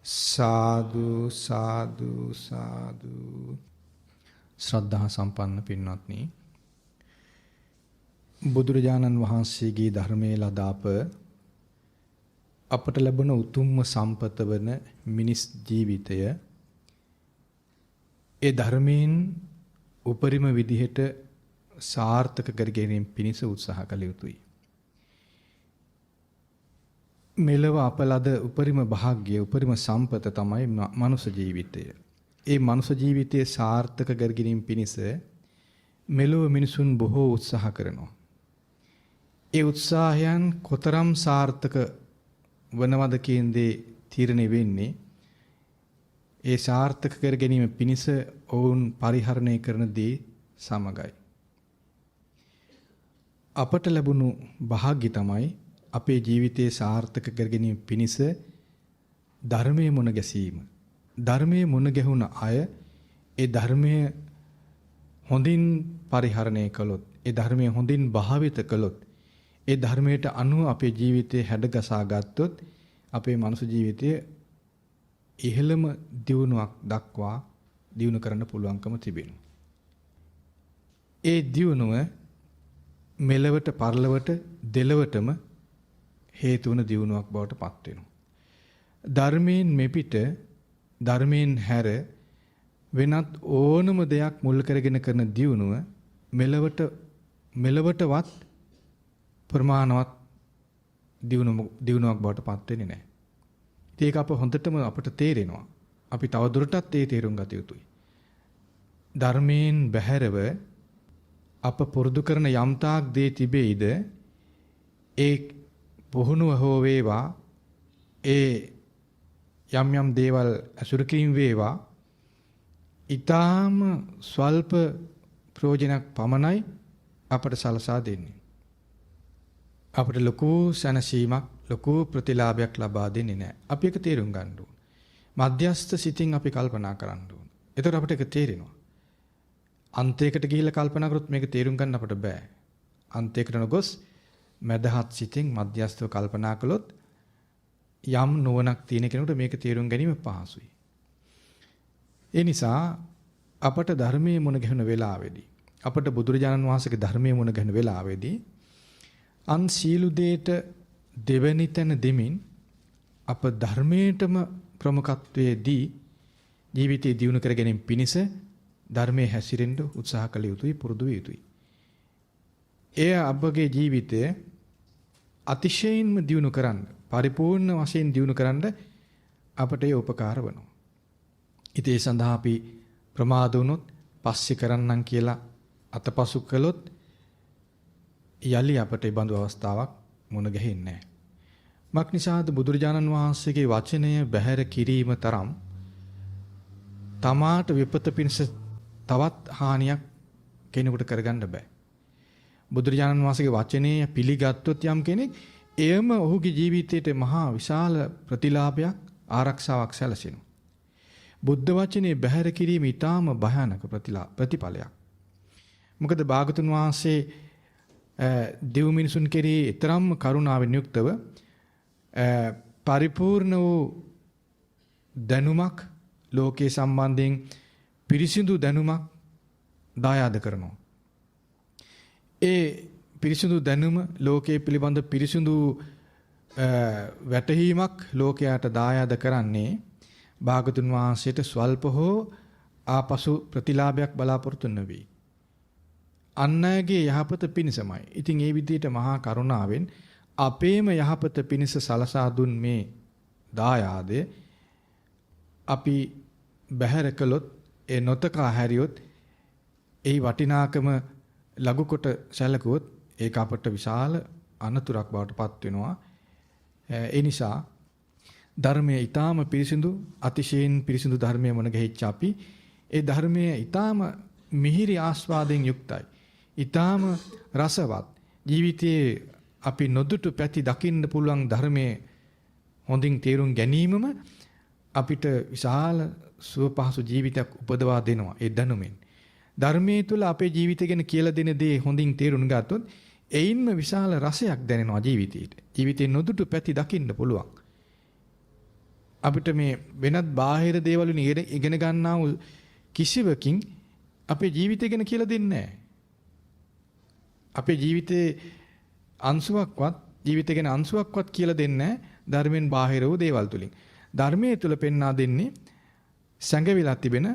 සාදු සාදු සාදු. ශ්‍රද්ධා සම්පන්න පින්වත්නි, බුදුරජාණන් වහන්සේගේ ධර්මයේ ලදාප අපට ලැබෙන උතුම්ම සම්පත වන මිනිස් ජීවිතය ඒ ධර්මයෙන් උපරිම විදිහට සාර්ථක කර ගැනීම පිණිස උත්සාහ කළ යුතුයි. මෙලව අපලද උපරිම භාග්‍ය උපරිම සම්පත තමයි මනුෂ්‍ය ජීවිතය. ඒ මනුෂ්‍ය ජීවිතයේ සාර්ථක කර ගැනීම පිණිස මෙලොව මිනිසුන් බොහෝ උත්සාහ කරනවා. ඒ උත්සාහයන් කොතරම් සාර්ථක වනවද කියන්නේ තීරණය වෙන්නේ ඒ සාර්ථක කර ගැනීම පිණිස ඔවුන් පරිහරණය කරන දේ සමගයි. අපට ලැබුණු භාග්‍ය තමයි අපේ ජීවිතයේ සාර්ථක කර ගැනීම පිණිස ධර්මයේ මුණ ගැසීම. ධර්මයේ මුණ ගැහුණ අය ඒ ධර්මයේ හොඳින් පරිහරණය කළොත්, ඒ ධර්මයේ හොඳින් භාවිත කළොත්, ඒ ධර්මයට අනුව අපේ ජීවිතේ හැඩගසා ගත්තොත් අපේ මනුෂ්‍ය ජීවිතයේ ඉහළම දියුණුවක් දක්වා දියුණු කරන්න පුළුවන්කම තිබෙනවා. ඒ දියුණුව මෙලවට පරලවට දෙලවටම හේතු වන දියුණුවක් බවට පත් වෙනවා. ධර්මයෙන් මෙපිට ධර්මයෙන් හැර වෙනත් ඕනම දෙයක් මුල් කරගෙන කරන දියුණුව මෙලවටවත් ප්‍රමාණවත් දියුණුවක් බවට පත් වෙන්නේ නැහැ. ඒක අප හොඳටම අපට තේරෙනවා. අපි තවදුරටත් ඒ තේරුම් ගත යුතුයි. ධර්මයෙන් බැහැරව අප පුරුදු කරන යම්තාක් දේ තිබෙයිද ඒ පුහුණුව හෝ වේවා ඒ යම් දේවල් අසුරු කිරීම වේවා ඊටාම ස්වල්ප ප්‍රයෝජනක් පමණයි අපට සලසා දෙන්නේ. අපට ලොකු සැනසීමක් ලොකු ප්‍රතිලාභයක් ලබා දෙන්නේ නැහැ. අපි ඒක තේරුම් ගන්න ඕන. මධ්‍යස්ථ සිතින් අපි කල්පනා කරන්න ඕන. එතකොට අපිට ඒක තේරෙනවා. අන්තයකට ගිහිල්ලා කල්පනා කරොත් මේක තේරුම් ගන්න අපට බෑ. අන්තයකට නොගොස් මදහත් සිතින් මධ්‍යස්ථව කල්පනා කළොත් යම් නුවණක් තියෙන කෙනෙකුට මේක තේරුම් ගැනීම පහසුයි. ඒ නිසා අපට ධර්මයේ මුණ ගැහෙන වෙලාවේදී අපට බුදුරජාණන් වහන්සේගේ ධර්මයේ මුණ ගැහෙන වෙලාවේදී අන් සීලු දෙයට දෙවැනි තැන දෙමින් අප ධර්මයටම ප්‍රමුඛත්වයේදී ජීවිතය දියුණු කර ගැනීම පිණිස ධර්මයේ හැසිරෙන්න උත්සාහ කළ යුතුයි, පුරුදු විය යුතුයි. එය අපගේ ජීවිතය අතිශයින්ම දියුණු කරන්න, පරිපූර්ණ වශයෙන් දියුණු කරන්න අපට ඒ උපකාර වෙනවා. ඉතින් ඒ සඳහා අපි ප්‍රමාද වුණොත්, පස්සේ කරන්නම් කියලා අතපසු කළොත් යලි අපට ඒ බඳු අවස්ථාවක් මුණ ගැහෙන්නේ නැහැ. මක් නිසාද බුදුරජාණන් වහන්සේගේ වචනය බැහැර කිරීම තරම් තමාට විපත පිණිස තවත් හානියක් කෙනෙකුට කරගන්න බෑ. බුදුරජාණන් වහන්සේගේ වචනය පිළිගත්තොත් යම් කෙනෙක් එයම ඔහුගේ ජීවිතයට මහා විශාල ප්‍රතිලාභයක් ආරක්ෂාවක් සැලසෙනවා. බුද්ධ වචනේ බැහැර කිරීම ඊටාම භයානක ප්‍රතිඵලයක්. මොකද භාගතුන් වහන්සේ දෙව් මිනිසුන් කෙරෙහි ඊතරම් කරුණාවෙන් යුක්තව පරිපූර්ණ වූ දැනුමක් ලෝකයේ සම්බන්ධයෙන් පිරිසිදු දැනුමක් දායාද කරනවා. ඒ පිරිසිදු දැනුම ලෝකයේ පිළිබඳ පිරිසිදු වැටහීමක් ලෝකයට දායාද කරන්නේ භාගතුන් වහන්සේට ස්වල්ප හෝ ආපසු ප්‍රතිලාභයක් බලාපොරොත්තු නොවේ. අන් අයගේ යහපත පිණිසමයි. ඉතින් ඒ විදිහට මහා කරුණාවෙන් අපේම යහපත පිණිස සලසා දුන් මේ දායාදය අපි බැහැර කළොත්, ඒ නොතකා හැරියොත්, ඒ වටිනාකම ලඝු කොට සැලකුවොත් ඒක අපට විශාල අනතුරක් බවට පත් වෙනවා. ඒ නිසා ධර්මයේ ඊටාම පිරිසිදු, අතිශයින් පිරිසිදු ධර්මයේ මොන ගෙහිච්ච අපි ඒ ධර්මයේ ඊටාම මිහිරි ආස්වාදයෙන් යුක්තයි. ඊටාම රසවත් ජීවිතයේ අපි නොදුටු පැති දකින්න පුළුවන් ධර්මයේ හොඳින් තේරුම් ගැනීමම අපිට විශාල සුව පහසු ජීවිතයක් උපදවා දෙනවා. ඒ දැනුමින් ධර්මයේ තුල අපේ ජීවිතය ගැන කියලා දෙන දේ හොඳින් තේරුම් ගත්තොත් එයින්ම විශාල රසයක් දැනෙනවා ජීවිතේට. ජීවිතේ නොදුටු පැති දකින්න පුළුවන්. අපිට මේ වෙනත් බාහිර දේවල් වලින් ඉගෙන ගන්නා වූ කිසිවකින් අපේ ජීවිතය ගැන කියලා දෙන්නේ නැහැ. අපේ ජීවිතේ අංශුවක්වත් ජීවිතය ගැන අංශුවක්වත් කියලා දෙන්නේ නැහැ ධර්මයෙන් බාහිර වූ දේවල් තුලින්. ධර්මයේ තුල පෙන්වා දෙන්නේ සංගවිලා තිබෙන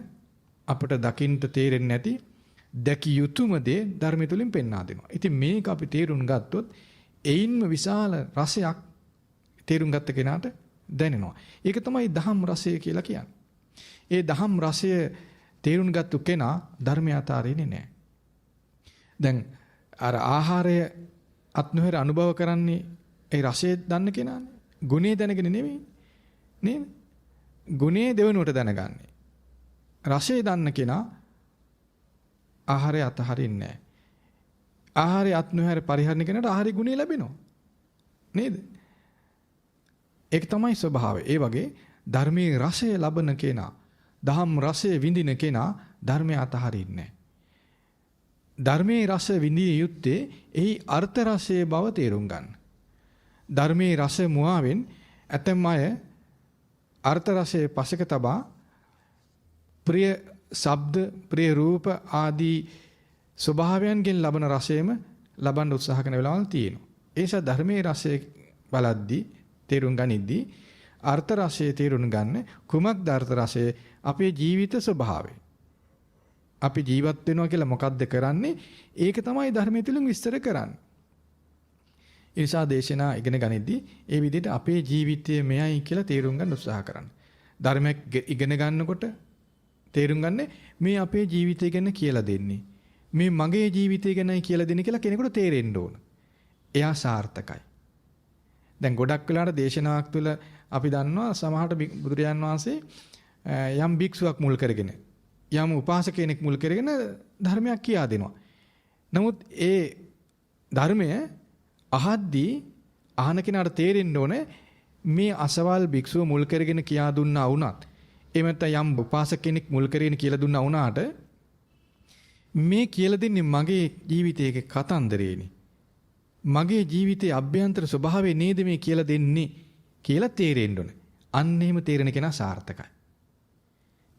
අපට දකින්න තේරෙන්නේ නැති දැකිය යුතුම දේ ධර්මය තුලින් පෙන්වා දෙනවා. ඉතින් මේක අපි තේරුම් ගත්තොත් එයින්ම විශාල රසයක් තේරුම් ගත්ත කෙනාට දැනෙනවා. ඒක තමයි දහම් රසය කියලා කියන්නේ. ඒ දහම් රසය තේරුම් ගත්ත කෙනා ධර්මය අතාරින්නේ නැහැ. දැන් අර ආහාරය අත්නොහෙර අනුභව කරන්නේ ඒ රසය දන්න කෙනානේ. ගුණේ දැනගෙන නෙවෙයි. නේද? ගුණේ දෙවනුවට දැනගන්නේ. රසය දන්න කෙනා ආහාරය අතහරින්නේ නැහැ. ආහාරය අත්නොහෙර පරිහරණය කරනට ආහාරي ගුණේ ලැබෙනවා. නේද? ඒක තමයි ස්වභාවය. ඒ වගේ ධර්මයේ රසය ලබන කෙනා, දහම් රසය විඳින කෙනා ධර්මය අතහරින්නේ නැහැ. ධර්මයේ රස විඳිය යුත්තේ එහි අර්ථ රසයේ බව තේරුම් ගන්න. ධර්මයේ රස මුවාවෙන් ඇතැම් අය අර්ථ රසයේ පසක තබා ප්‍රිය ශබ්ද, ප්‍රිය රූප ආදී ස්වභාවයන්ගෙන් ලබන රසයම ලබන්න උත්සාහ කරන වෙලාවල් තියෙනවා. ඒ නිසා ධර්මයේ රසය බලද්දී තේරුම් ගනිද්දී අර්ථ රසය තේරුම් ගන්න කුමක්ද අර්ථ රසය? අපේ ජීවිත ස්වභාවය. අපි ජීවත් වෙනවා කියලා මොකද්ද කරන්නේ? ඒක තමයි ධර්මයේ තුලින් විස්තර කරන්නේ. ඒ නිසා දේශනා ඉගෙන ගනිද්දී ඒ විදිහට අපේ ජීවිතය මෙයයි කියලා තේරුම් ගන්න උත්සාහ කරන්න. ධර්මයක් ඉගෙන ගන්නකොට තේරුම් ගන්න මේ අපේ ජීවිතය ගැන කියලා දෙන්නේ. මේ මගේ ජීවිතය ගැනයි කියලා දෙන්නේ කියලා කෙනෙකුට තේරෙන්න ඕන. එයා සාර්ථකයි. දැන් ගොඩක් වෙලාවට දේශනාවක් තුළ අපි දන්නවා සමහරට බුදුරජාන් වහන්සේ යම් භික්ෂුවක් මුල් කරගෙන යම් උපාසක කෙනෙක් මුල් කරගෙන ධර්මයක් කියා දෙනවා. නමුත් ඒ ධර්මය අහද්දී අහන කෙනාට තේරෙන්න ඕනේ මේ අසවල් භික්ෂුව මුල් කරගෙන කියා දුන්නා වුණත් එහෙම නැත්නම් යම් උපාසක කෙනෙක් මුල් කරගෙන කියලා දුන්නා වුණාට මේ කියලා දෙන්නේ මගේ ජීවිතයේ කතන්දරේනේ. මගේ ජීවිතයේ අභ්‍යන්තර ස්වභාවය නේද මේ කියලා දෙන්නේ කියලා තේරෙන්න ඕනේ. අන්න එහෙම තේරෙන කෙනා සාර්ථකයි.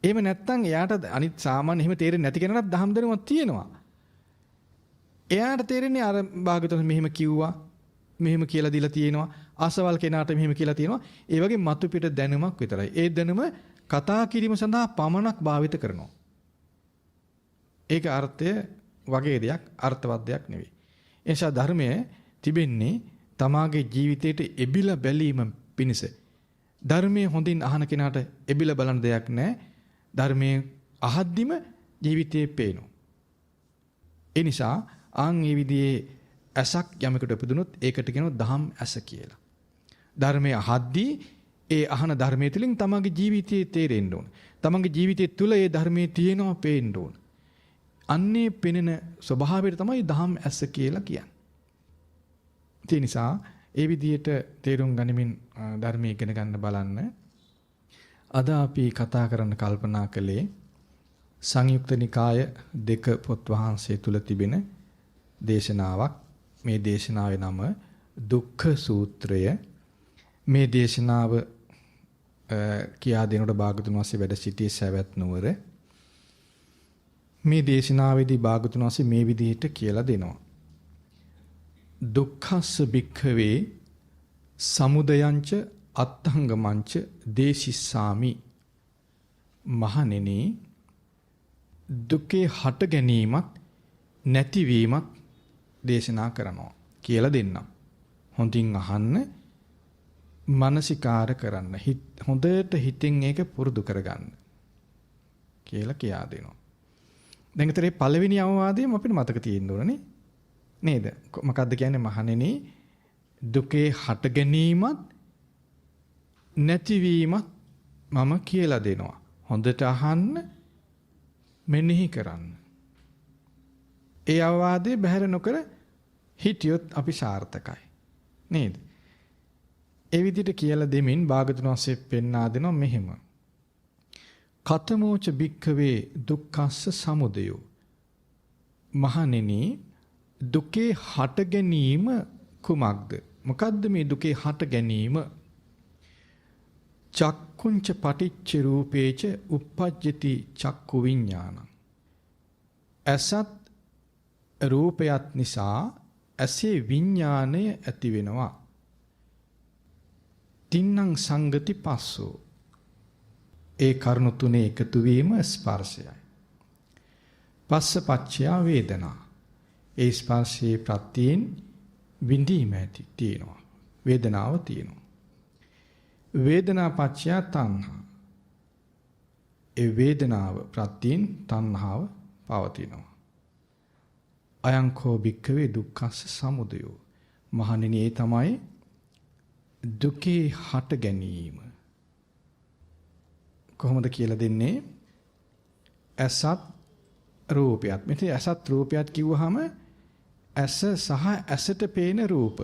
එහෙම නැත්නම් එයාට අනිත් සාමාන්‍ය එහෙම තේරෙන්නේ නැති කෙනාට දහම් දැනුමක් තියෙනවා. එයාට තේරෙන්නේ අර භාගතුන් මෙහෙම කිව්වා, මෙහෙම කියලා දීලා තියෙනවා, අසවල් කෙනාට මෙහෙම කියලා තියෙනවා. ඒ වගේ මතු පිට දැනුමක් විතරයි. ඒ දැනුම කතා කිරීම සඳහා පමණක් භාවිත කරනවා. ඒක අර්ථය වගේ දෙයක්, අර්ථවත් දෙයක් නෙවෙයි. ඒ නිසා ධර්මයේ තිබෙන්නේ තමාගේ ජීවිතයට එබිලා බැලීම පිණිස. ධර්මයේ හොඳින් අහන කෙනාට එබිලා බලන දෙයක් නැහැ. ධර්මයේ අහද්දිම ජීවිතේ පේනවා. ඒ නිසා ආන් මේ විදිහේ ඇසක් යමකට උපදුනොත් ඒකට කියනවා දහම් ඇස කියලා. ධර්මයේ අහද්දී ඒ අහන ධර්මයේ තුලින් තමගේ ජීවිතයේ තේරෙන්න ඕන. තමගේ ජීවිතය තුළ ඒ ධර්මයේ තියෙනවා පේන්න ඕන. අන්නේ පෙනෙන ස්වභාවයට තමයි දහම් ඇස කියලා කියන්නේ. ඒ නිසා ඒ විදිහට තේරුම් ගනිමින් ධර්මයේ ඉගෙන ගන්න බලන්න. අද අපි කතා කරන්න කල්පනා කළේ සංයුක්ත නිකාය 2 පොත් වහන්සේ තුල තිබෙන දේශනාවක්. මේ දේශනාවේ නම දුක්ඛ සූත්‍රය. මේ දේශනාව කියා දෙනකොට භාගතුන් වහන්සේ වැඩ සිටියේ සවැත් නුවර. මේ දේශනාවේදී භාගතුන් වහන්සේ මේ විදිහට කියලා දෙනවා. දුක්ඛස්ස භික්ඛවේ සමුදයංච අත්ථංගමංච දේශිස්සාමි. මහණෙනි, දුකේ හට ගැනීමත් නැතිවීමත් දේශනා කරනවා කියලා දෙන්නම්. හොඳින් අහන්න, මානසිකාර කරන්න, හොඳට හිතින් ඒක පුරුදු කරගන්න කියලා කියා දෙනවා. දැන් ඊතරේ පළවෙනි අවවාදයම අපිට මතක තියෙන්න ඕනේ නේද? මොකද්ද කියන්නේ? මහණෙනි, දුකේ හට ගැනීමත් නැතිවීමත් මම කියලා දෙනවා. හොඳට අහන්න, මෙනෙහි කරන්න. ඒ අවවාදේ බැහැර නොකර හිටියොත් අපි සාර්ථකයි නේද? ඒ විදිහට කියලා දෙමින් භාගතුන් වහන්සේ පෙන්වා දෙනවා මෙහෙම. කතමෝච භික්ඛවේ දුක්ඛස්ස සමුදයෝ. මහණෙනි, දුකේ හට ගැනීම කුමක්ද? මොකද්ද මේ දුකේ හට ගැනීම? චක්කුංච පටිච්ච රූපේච uppajjati චක්කු විඥානං. අසත් රූපයත් නිසා ඇසේ විඥාණය ඇති වෙනවා. තින්නම් සංගති පස්සෝ. ඒ කරුණු තුනේ එකතු වීම ස්පර්ශයයි. පස්ස පච්චයා වේදනා. ඒ ස්පර්ශයේ ප්‍රත්‍යයෙන් විඳීම ඇති තියෙනවා. වේදනාව තියෙනවා. වේදනා පච්චයා තණ්හා. ඒ වේදනාව ප්‍රත්‍යයෙන් තණ්හාව පවතිනවා. අයංකෝ භික්ඛවේ දුක්ඛස්ස සමුදයෝ. මහණෙනි ඒ තමයි දුකේ හට ගැනීම. කොහොමද කියලා දෙන්නේ? අසත් රූපයත්. මෙතන අසත් රූපයත් කිව්වහම ඇස සහ ඇසට පේන රූප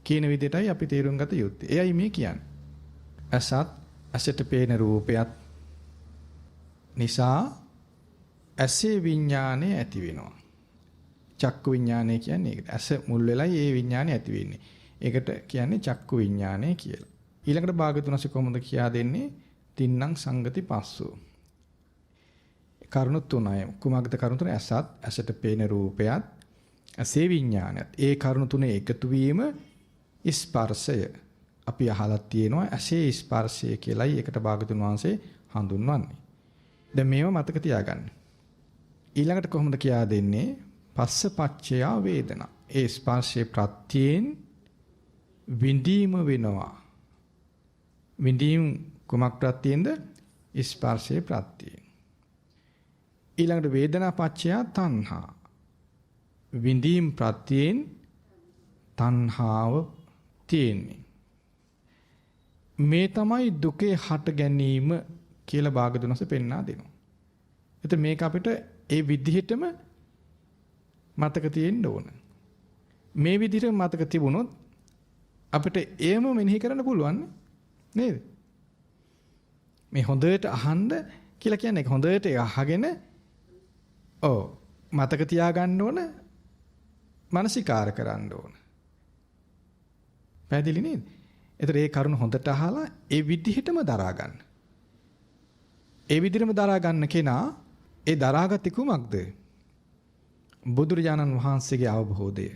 කියන විදිහටයි අපි තේරුම් ගත යුත්තේ. එයයි මේ කියන්නේ. අසත් ඇසට පේන රූපයත් නිසා ඇසේ විඥානය ඇති වෙනවා. චක්කු විඥානය කියන්නේ ඒකට. ඇස මුල් වෙලයි ඒ විඥානය ඇති වෙන්නේ. ඒකට කියන්නේ චක්කු විඥානය කියලා. ඊළඟට භාගතුනස කොහොමද කියා දෙන්නේ? තින්නම් සංගති පස්සෝ. කරුණු තුනයි. කුමක්ද කරුණු තුන? ඇසත්, ඇසට පේන රූපයත්, ඇසේ විඥානයත්. ඒ කරුණු තුනේ එකතු වීම ස්පර්ශය. අපි අහලා තියෙනවා ඇසේ ස්පර්ශය කියලායි ඒකට භාගතුන් වහන්සේ හඳුන්වන්නේ. දැන් මේව මතක තියාගන්න. ඊළඟට කොහොමද කියා දෙන්නේ? පස්ස පච්චයා වේදනා. ඒ ස්පර්ශයේ ප්‍රත්‍යයෙන් විඳීම වෙනවා. විඳීම් කුමක් ප්‍රත්‍යයෙන්ද? ස්පර්ශයේ ප්‍රත්‍යයෙන්. ඊළඟට වේදනා පච්චයා තණ්හා. විඳීම් ප්‍රත්‍යයෙන් තණ්හාව තියෙන්නේ. මේ තමයි දුකේ හට ගැනීම කියලා භාගතුනස පෙන්වා දෙනවා. එතකොට මේක අපිට ඒ විදිහටම මතක තියෙන්න ඕන. මේ විදිහට මතක තිබුණොත් අපිට එයම මෙනෙහි කරන්න පුළුවන් නේද? මේ හොඳට අහන්න කියලා කියන්නේ හොඳට අහගෙන මතක තියාගන්න ඕන, මානසිකාර කරන්න ඕන. පැහැදිලි නේද? ඒතර ඒ කරුණ හොඳට අහලා ඒ විදිහටම දරා ගන්න. ඒ විදිහටම දරා ගන්න කෙනා ඒ දරාගත්තේ කුමක්ද? බුදුරජාණන් වහන්සේගේ අවබෝධය.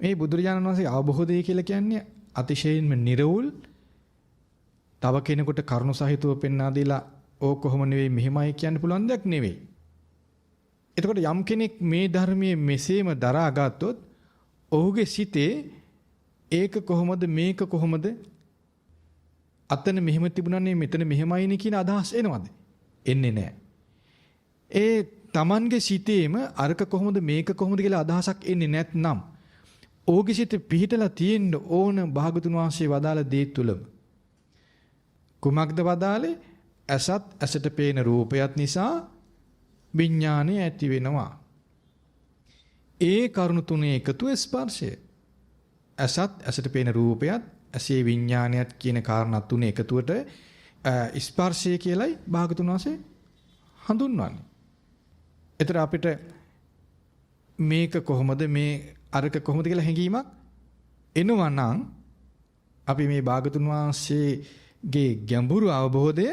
මේ බුදුරජාණන් වහන්සේගේ අවබෝධය කියලා කියන්නේ අතිශයින්ම නිර්වුල්, තව කෙනෙකුට කරුණ සහිතව පෙන්වා දීලා ඕක කොහොම නෙවෙයි මෙහෙමයි කියන්න පුළුවන් දෙයක් නෙවෙයි. එතකොට යම් කෙනෙක් මේ ධර්මයේ මෙසේම දරා ගත්තොත් ඔහුගේ සිතේ ඒක කොහොමද මේක කොහොමද අතන මෙහෙම තිබුණානේ මෙතන මෙහෙමයිනේ කියන අදහස් එනවද? එන්නේ නැහැ. ඒ Tamanගේ සිතේම අරක කොහොමද මේක කොහොමද කියලා අදහසක් එන්නේ නැත්නම් ඔහුගේ සිත පිහිටලා තියෙන්න ඕන භාගතුන් වහන්සේ වදාළ දේ තුලම. කුමක්ද වදාලේ? ඇසත් ඇසට පේන රූපයත් නිසා විඥානය ඇති වෙනවා. ඒ කරුණු තුනේ එකතු ස්පර්ශය. ඇසත් ඇසට පේන රූපයත් ඇසේ විඥානයත් කියන කාරණා තුනේ එකතුවට ස්පර්ශය කියලයි භාගතුන් වහන්සේ හඳුන්වන්නේ. ඒතර අපිට මේක කොහොමද මේ අරක කොහොමද කියලා හැඟීමක් එනවා නම් අපි මේ භාගතුන් වහන්සේගේ ගැඹුරු අවබෝධය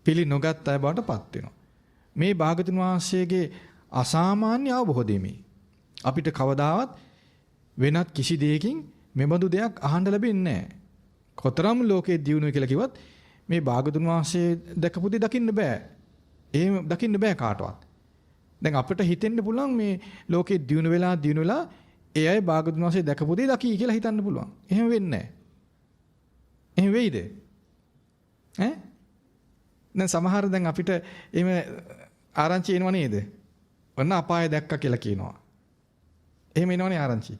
පිළි නොගත් අය බවට පත් වෙනවා. මේ භාගතුන් වහන්සේගේ අසාමාන්‍ය අවබෝධය මේ අපිට කවදාවත් වෙනත් කිසි දෙයකින් මෙබඳු දෙයක් අහන්න ලැබෙන්නේ නැහැ. කොතරම් ලෝකයේ දියුණුව කියලා කිව්වත් මේ භාගතුන් වහන්සේ දැකපු දේ දකින්න බෑ. එහෙම දකින්න බෑ කාටවත්. දැන් අපිට හිතෙන්න පුළුවන් මේ ලෝකයේ දියුණු වෙලා ඒ අය භාගතුන් වහන්සේ දැකපු දේ දකි කියලා හිතන්න පුළුවන්. එහෙම වෙන්නේ නැහැ. එහෙම වෙයිද? දැන් සමහර දැන් අපිට එහෙම ආරංචි එනව නේද? ඔන්න අපාය දැක්කා කියලා කියනවා. එහෙම එනවනේ ආරංචි.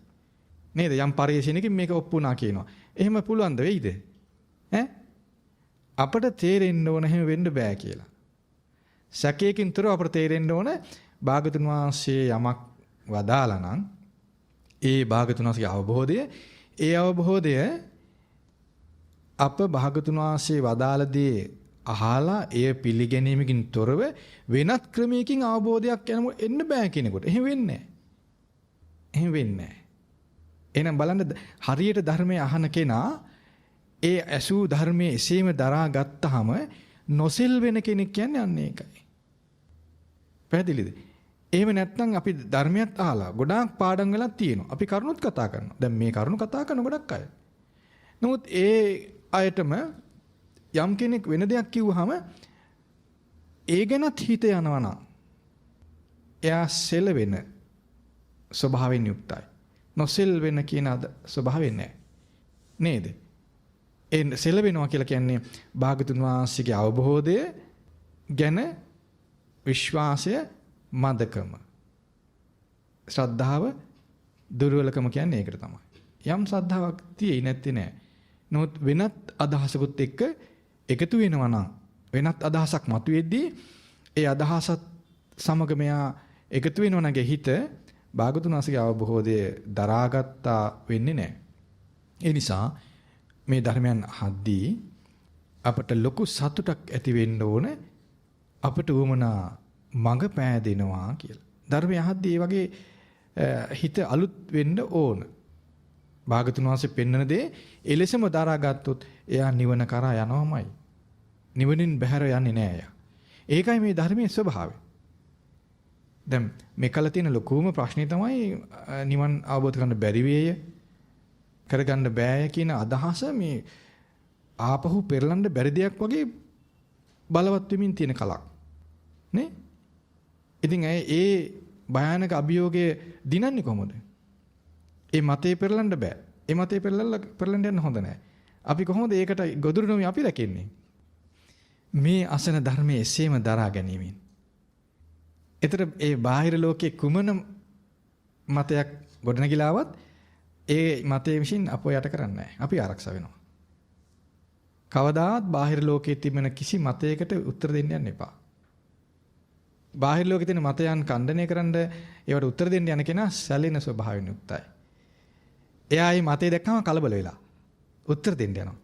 නේද? යම් පරිශීනකින් මේක ඔප්පු වුණා කියනවා. එහෙම පුළුවන්ද වෙයිද? අපිට තේරෙන්න ඕන එහෙම වෙන්න බෑ කියලා. සැකයකින් තොරව අපිට තේරෙන්න ඕන භාගතුන් වහන්සේ යමක් වදාලා නම් ඒ භාගතුන් වහන්සේගේ අවබෝධය අප භාගතුන් වහන්සේ වදාළ දේ අහලා එය පිළිගැනීමකින් තොරව වෙනත් ක්‍රමයකින් අවබෝධයක් එන්න බෑ කෙනෙකුට. එහෙම වෙන්නේ නැහැ. එහෙම වෙන්නේ නැහැ. එහෙනම් බලන්න හරියට ධර්මය අහන කෙනා ඒ ඇසූ ධර්මයේ එසේම දරා ගත්තාම නොසෙල් වෙන කෙනෙක් කියන්නේ අන්න ඒකයි. පැහැදිලිද? එහෙම නැත්නම් අපි ධර්මයක් අහලා ගොඩාක් පාඩම් වෙලා තියෙනවා. අපි කරුණුත් කතා කරනවා. දැන් මේ කරුණු කතා කරන ගොඩක් අය. නමුත් ඒ අයටම යම් කෙනෙක් වෙන දෙයක් කිව්වහම ඒ ගැනත් හිත යනවා නම් එයා සෙල් වෙන ස්වභාවයෙන් යුක්තයි. නොසෙල් වෙන කියන ස්වභාවයෙන් නැහැ. නේද? ඒ සෙල් වෙනවා කියලා කියන්නේ භාගතුන් වහන්සේගේ අවබෝධය ගැන විශ්වාසය මදකම. ශ්‍රද්ධාව දුර්වලකම කියන්නේ ඒකට තමයි. යම් ශ්‍රද්ධාවක් තියෙයි නැත්තේ නෑ. නමුත් වෙනත් අදහසකුත් එක්ක එකතු වෙනවා නම් වෙනත් අදහසක් මතුවෙද්දී ඒ අදහසත් සමග මෙයා එකතු වෙනවා නගේ හිත භාගතුන් වහන්සේගේ අවබෝධය දරාගත්තා වෙන්නේ නැහැ. ඒ නිසා මේ ධර්මයන් අහද්දී අපට ලොකු සතුටක් ඇති වෙන්න ඕන අපට උවමනා මඟ පෑදෙනවා කියලා. ධර්මය අහද්දී මේ වගේ හිත අලුත් වෙන්න ඕන. භාගතුන් වහන්සේ පෙන්වන දේ එලෙසම දරාගත්තොත් එයා නිවන කරා යනවාමයි. නිවනින් බැහැර යන්නේ නෑ එයා. ඒකයි මේ ධර්මයේ ස්වභාවය. දැන් මේ කල තියෙන ලොකුම ප්‍රශ්නේ තමයි නිවන් අවබෝධ කරගන්න බැරි වේය කරගන්න බෑ කියන අදහස මේ ආපහු පෙරලන්න බැරි දෙයක් වගේ බලවත් වෙමින් තියෙන කලක් නේ. ඉතින් ඒ භයානක අභියෝගයේ දිනන්නේ කොහොමද? ඒ මතේ පෙරලන්න බෑ. ඒ මතේ පෙරලන්න යන්න හොඳ නෑ. අපි කොහොමද ඒකට ගොදුරු නොවි අපි රැකෙන්නේ? මේ අසන ධර්මයේ එසේම දරා ගැනීමෙන්. ඒතර ඒ බාහිර ලෝකයේ කුමන මතයක් ගොඩනගිලාවත් ඒ මතයේ විසින් අපව යට කරන්නේ නැහැ. අපි ආරක්ෂා වෙනවා. කවදාවත් බාහිර ලෝකයේ තිබෙන කිසි මතයකට උත්තර දෙන්න යන්න එපා. බාහිර ලෝකයේ තියෙන මතයන් ඛණ්ඩනය කරන්න ඒවට උත්තර දෙන්න යන කෙනා සැලෙන ස්වභාවයෙන් යුක්තයි. එයා මේ මතය දැක්කම කලබල වෙලා උත්තර දෙන්න යනවා.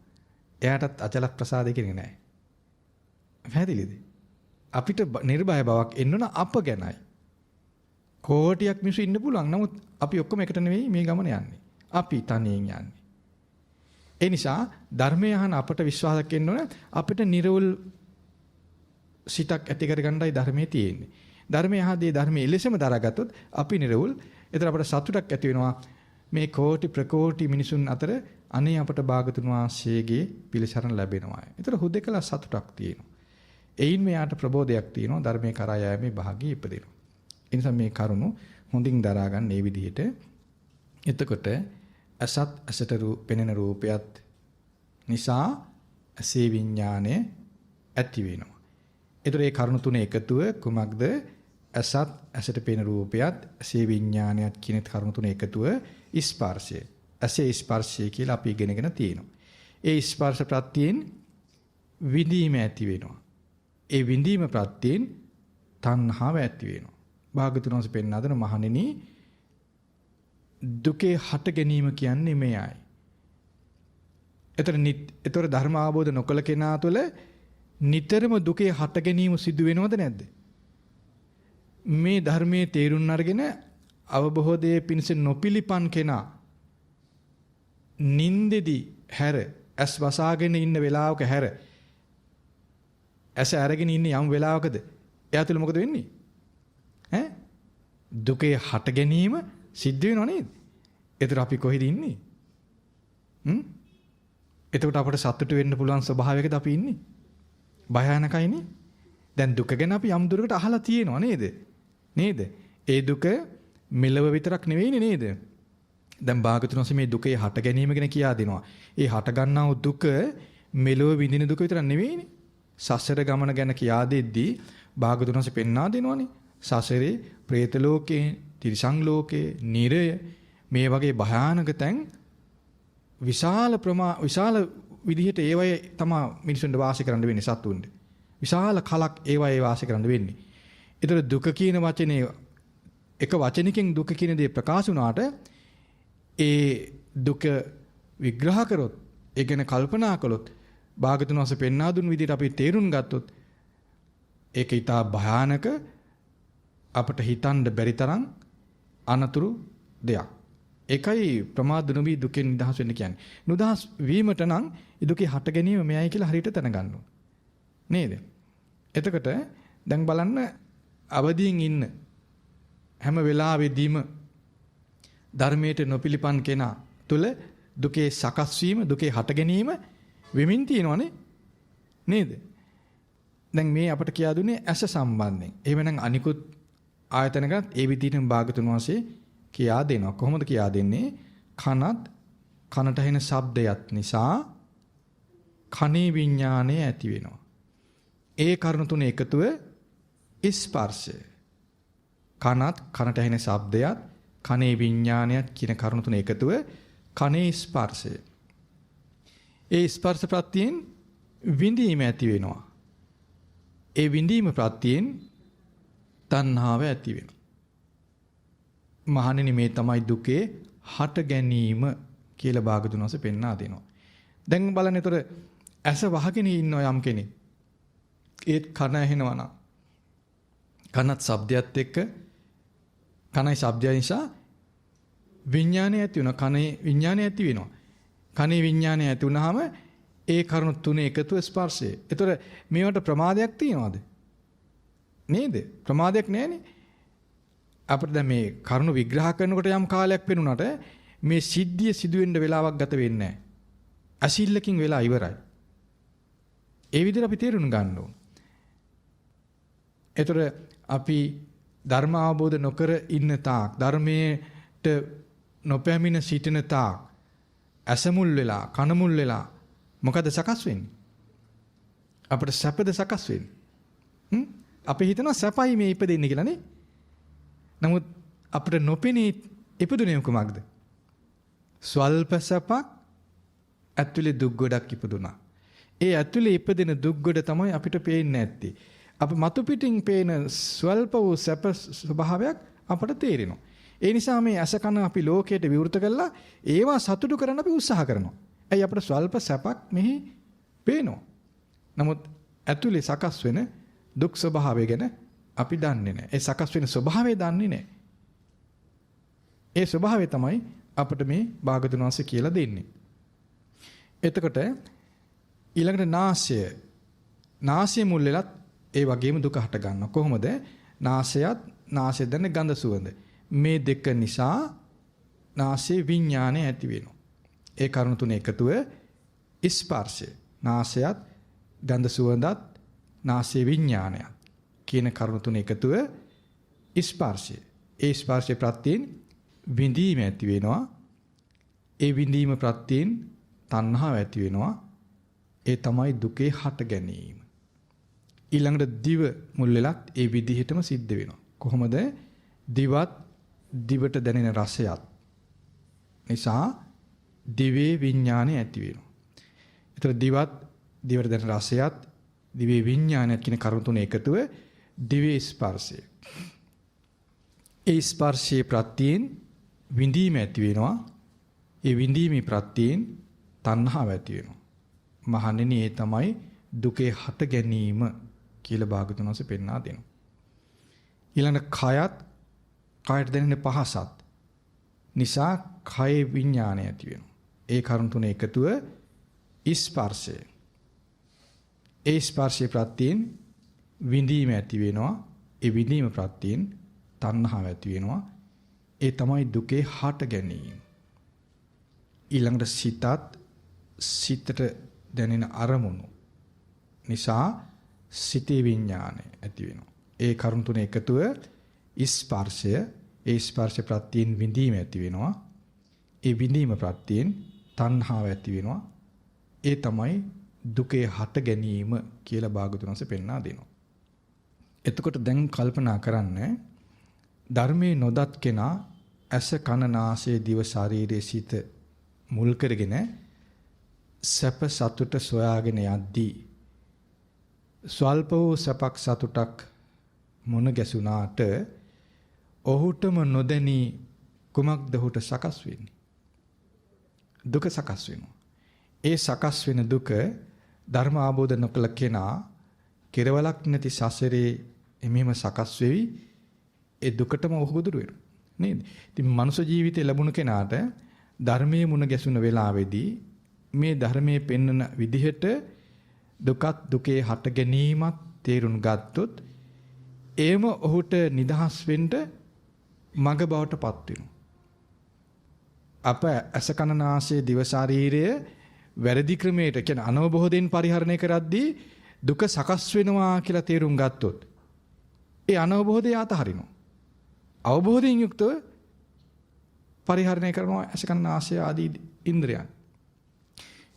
එයාටත් අචල ප්‍රසාදේ කියන්නේ නැහැ. පැහැදිලිද? අපිට නිර්භය බවක් එන්න ඕන අප ගැනයි. කෝටියක් මිනිස්සු ඉන්න පුළුවන්. නමුත් අපි ඔක්කොම එකට නෙවෙයි මේ ගමන යන්නේ. අපි තනියෙන් යන්නේ. ඒ නිසා ධර්මය අහන අපට විශ්වාසයක් එන්න ඕන අපිට නිර්වුල් සිතක් ඇති කරගන්නයි ධර්මයේ තියෙන්නේ. ධර්මය අහදී ධර්මයේ එලෙසම දරාගත්තොත් අපි නිර්වුල්. ඒතර අපට සතුටක් ඇති වෙනවා. මේ කෝටි ප්‍රකෝටි මිනිසුන් අතර අනේ අපට භාගතුන් වහන්සේගේ පිළිසරණ ලැබෙනවා. ඒතර හුදෙකලා සතුටක් තියෙනවා. එයින් මෙයාට ප්‍රබෝධයක් තියෙනවා ධර්මයේ කරා යෑමේ භාගී ඉපදෙනවා. ඒ නිසා මේ කරුණු හොඳින් දරා ගන්න මේ විදිහට. එතකොට අසත් අසට පෙනෙන රූපයත් නිසා අසේ විඥානය ඇති වෙනවා. ඒතර මේ කරුණු තුනේ එකතුව කුමක්ද? අසත් අසට පෙනෙන රූපයත් අසේ විඥානයත් කියන කරුණු තුනේ එකතුව ස්පර්ශය. අසේ ස්පර්ශය කියලා අපි ඉගෙනගෙන තියෙනවා. ඒ ස්පර්ශ ප්‍රත්‍යයෙන් විඳීම ඇති වෙනවා. ඒ විඳීම ප්‍රත්‍යයෙන් තණ්හාව ඇති වෙනවා. භාගතුන් වහන්සේ පෙන්වා දෙන මහණෙනි දුකේ හට ගැනීම කියන්නේ මෙයයි. ඒතර ධර්ම අවබෝධ නොකළ කෙනා තුළ නිතරම දුකේ හට ගැනීම සිදු වෙනවද නැද්ද? මේ ධර්මයේ තේරුම් අරගෙන අවබෝධයේ පිණිස නොපිලිපන් කෙනා නින්දෙදි හැර ඇස් වසාගෙන ඉන්න වෙලාවක හැර ඇස අරගෙන ඉන්නේ යම් වෙලාවකද එයා තුළ මොකද වෙන්නේ? දුකේ හට ගැනීම සිද්ධ වෙනව නේද? ඒතර අපි කොහෙද ඉන්නේ? එතකොට අපට සතුට වෙන්න පුළුවන් ස්වභාවයකද අපි ඉන්නේ? භයානකයිනේ. දැන් දුක ගැන අපි යම් දුරකට අහලා තියෙනවා නේද? නේද? ඒ දුක මෙලව විතරක් නෙවෙයිනේ නේද? දැන් භාගතුන් වහන්සේ මේ දුකේ හට ගැනීම ගැන කියා දෙනවා. ඒ හට ගන්නා වූ දුක මෙලව විඳින දුක විතරක් නෙවෙයිනේ. සසර ගමන ගැන කියා දෙද්දී භාගතුන් වහන්සේ පෙන්වා දෙනවනේ. සසරේ പ്രേත ලෝකේ, තිරිසන් ලෝකේ, නිරය මේ වගේ භයානක තැන් විශාල විදිහට ඒවයේ තමයි මිනිසුන්ට වාසය කරන්න වෙන්නේ සතුන්ට. විශාල කලක් ඒවයේ වාසය කරන්න වෙන්නේ. ඒතර දුක කියන වචනේ එක වචනකින් දුක කියන දේ ප්‍රකාශ වුණාට ඒ දුක විග්‍රහ කරොත්, ඒ ගැන කල්පනා කළොත්, භාගතුන් වහන්සේ පෙන්වා දුන් විදිහට අපි තේරුම් ගත්තොත් ඒක ඊටා භයානක අපට හිතන්න බැරි තරම් අනතුරු දෙයක්. ඒකයි ප්‍රමාද නොවි දුකෙන් නිදහස් වෙන්න කියන්නේ. නිදහස් වීමට නම් දුකේ හට ගැනීම මෙයයි කියලා හරියට දැනගන්න ඕන. නේද? එතකොට දැන් බලන්න අවදියෙන් ඉන්න හැම වෙලාවෙදීම ධර්මයට නොපිලිපන් කෙනා තුල දුකේ සකස් වීම, දුකේ හට ගැනීම වෙමින් තියෙනවනේ. නේද? දැන් මේ අපට කියා දුන්නේ ඇස සම්බන්ධයෙන්. එහෙමනම් අනිකුත් ආයතනකත් ඒ විදිහටම භාගතුන් වහන්සේ කියා දෙනවා. කොහොමද කියා දෙන්නේ? කනට ඇහෙන ශබ්දයක් නිසා කනේ විඥාණය ඇති වෙනවා. ඒ කරුණු තුන එකතුව ස්පර්ශය. කනට ඇහෙන ශබ්දයක්, කනේ විඥාණයත් කියන කරුණු තුන එකතුව කනේ ස්පර්ශය. ඒ ස්පර්ශ ප්‍රත්‍යයෙන් විඳීම ඇති වෙනවා. ඒ විඳීම ප්‍රත්‍යයෙන් තණ්හාව ඇති වෙනවා. මහණෙනි මේ තමයි දුකේ හට ගැනීම කියලා භාගතුන් වහන්සේ පෙන්වා දෙනවා. දැන් බලන්න ඒතර ඇස වහගෙන ඉන්න යම් කෙනෙක් ඒත් කන ඇහෙනවා නම් කනත් ශබ්දයත් එක්ක කනයි ශබ්දය නිසා විඥානය ඇති වෙනවා. කනේ විඥානය ඇති වෙනවා. කනේ විඥානය ඇති වුනහම ඒ කරුණු තුන එකතුව ස්පර්ශය. ඒතර මේවට ප්‍රමාදයක් තියනවද? නේද? ප්‍රමාදයක් නැහැනේ. අපිට දැන් මේ කරුණු විග්‍රහ කරනකොට යම් කාලයක් වෙනුනට මේ සිද්ධිය සිදුවෙන්න වෙලාවක් ගත වෙන්නේ නැහැ. අසිල්ලකින් වෙලා ඉවරයි. ඒ විදිහට අපි තේරුම් ගන්න ඕන. ඒතර අපි ධර්ම අවබෝධ නොකර ඉන්න තාක්, ධර්මයට නොපැමිණ සිටින තාක් අසමුල් වෙලා, කනමුල් වෙලා මොකද සකස් වෙන්නේ? අපිට සැපද සකස් වෙන්නේ? අපි හිතනවා සැපයි මේ ඉපදෙන්නේ කියලා නේ. නමුත් අපිට නොපෙනී ඉපදුනේ කොහොමද? ස්වල්ප සැපක් ඇතුලේ දුක් ගොඩක් ඉපදුනා. ඒ ඇතුලේ ඉපදෙන දුක් ගොඩ තමයි අපිට පේන්නේ නැත්තේ. අප මතු පිටින් පේන ස්වල්ප වූ සැප ස්වභාවයක් අපට තේරෙනවා. ඒ නිසා මේ අස කන අපි ලෝකයට විවෘත කළා ඒවා සතුටු කරන්න අපි උත්සාහ කරනවා. ඇයි අපිට ස්වල්ප සැපක් මෙහි පේනවා. නමුත් ඇතුලේ සකස් වෙන දුක් ස්වභාවය ගැන අපි දන්නේ නැහැ. ඒ සකස් වෙන ස්වභාවය දන්නේ නැහැ. ඒ ස්වභාවය තමයි අපිට මේ භාගතුන් වහන්සේ කියලා දෙන්නේ. එතකොට ඊළඟට නාසය මුල් වෙලත් ඒ වගේම දුක හට ගන්නවා. කොහොමද? නාසය දැන ගඳ සුවඳ. මේ දෙක නිසා නාසයේ විඥානය ඇති වෙනවා. ඒ කරුණු තුන එකතුව ස්පර්ශය. නාසයත් ගඳ සුවඳත් නාසයේ විඥානයත් කියන කරුණු තුන එකතුව ස්පර්ශය. ඒ ස්පර්ශය ප්‍රත්‍යයෙන් විඳීම ඇති වෙනවා. ඒ විඳීම ප්‍රත්‍යයෙන් තණ්හාව ඇති වෙනවා. ඒ තමයි දුකේ හට ගැනීම. ඊළඟට දිව මුල් වෙලත් ඒ විදිහටම සිද්ධ වෙනවා. කොහොමද? දිවට දැනෙන රසයත් නිසා දිවේ විඥානය ඇති වෙනවා. ඒතර දිවට දැනෙන රසයත් දිවේ විඥානයත් කියන කරුණු තුන එකතුව දිවේ ස්පර්ශය. ඒ ස්පර්ශයේ ප්‍රත්‍යයෙන් විඳීම ඇති වෙනවා. ඒ විඳීමේ ප්‍රත්‍යයෙන් තණ්හාව ඇති වෙනවා. මහණෙනි ඒ තමයි දුකේ හට ගැනීම කියලා භාගතුන් වහන්සේ පෙන්වා දෙනවා. ඊළඟ කයට දැනෙන පහසත් නිසා කය විඥානය ඇති වෙනවා. ඒ කරුණු තුන එකතුව ස්පර්ශය. ඒ ස්පර්ශයේ ප්‍රත්‍යයෙන් විඳීම ඇති වෙනවා. ඒ විඳීම ප්‍රත්‍යයෙන් තණ්හාව ඇති වෙනවා. ඒ තමයි දුකේ හට ගැනීම. ඊළඟට සිතට දැනෙන අරමුණු නිසා සිතේ විඥානය ඇති වෙනවා. ඒ කරුණු තුන එකතුව ස්පර්ශය. ඒ ස්පර්ශ ප්‍රත්‍යයෙන් විඳීම ඇති වෙනවා. ඒ විඳීම ප්‍රත්‍යයෙන් තණ්හාව ඇති වෙනවා. ඒ තමයි දුකේ හට ගැනීම කියලා භාගතුන් වහන්සේ පෙන්වා දෙනවා. එතකොට දැන් කල්පනා කරන්න ධර්මයේ නොදත් කෙනා ඇස කන නාසය දිව ශරීරයේ සිත මුල් කරගෙන සැප සතුට සොයාගෙන යද්දී ස්වල්ප වූ සැපක් සතුටක් මොන ගැසුණාට ඔහුටම නොදැනී කුමක්ද ඔහුට සකස් වෙන්නේ? දුක සකස් වෙනවා. ඒ සකස් වෙන දුක ධර්ම ආબોධ නොකළ කෙනා කෙරවලක් නැති සසරේ එමෙම සකස් වෙවි. ඒ දුකටම ඔහු ගොදුරු වෙනවා. නේද? ඉතින් මනුෂ්‍ය ජීවිතේ ලැබුණ කෙනාට ධර්මයේ මුණ ගැසුණ වෙලාවේදී මේ ධර්මයේ පෙන්වන විදිහට දුකත් දුකේ හට ගැනීමත් තේරුම් ගත්තොත් එයම ඔහුට නිදහස් වෙන්න මඟ බවට පත් වෙනවා. අප ඇස කන නාසය දිව ශරීරය වැරදි ක්‍රමයට කියන අනවබෝධයෙන් පරිහරණය කරද්දී දුක සකස් වෙනවා කියලා තේරුම් ගත්තොත් ඒ අනවබෝධය අතහරිනවා. අවබෝධයෙන් යුක්තව පරිහරණය කරනවා ඇස කන නාසය ආදී ඉන්ද්‍රයන්.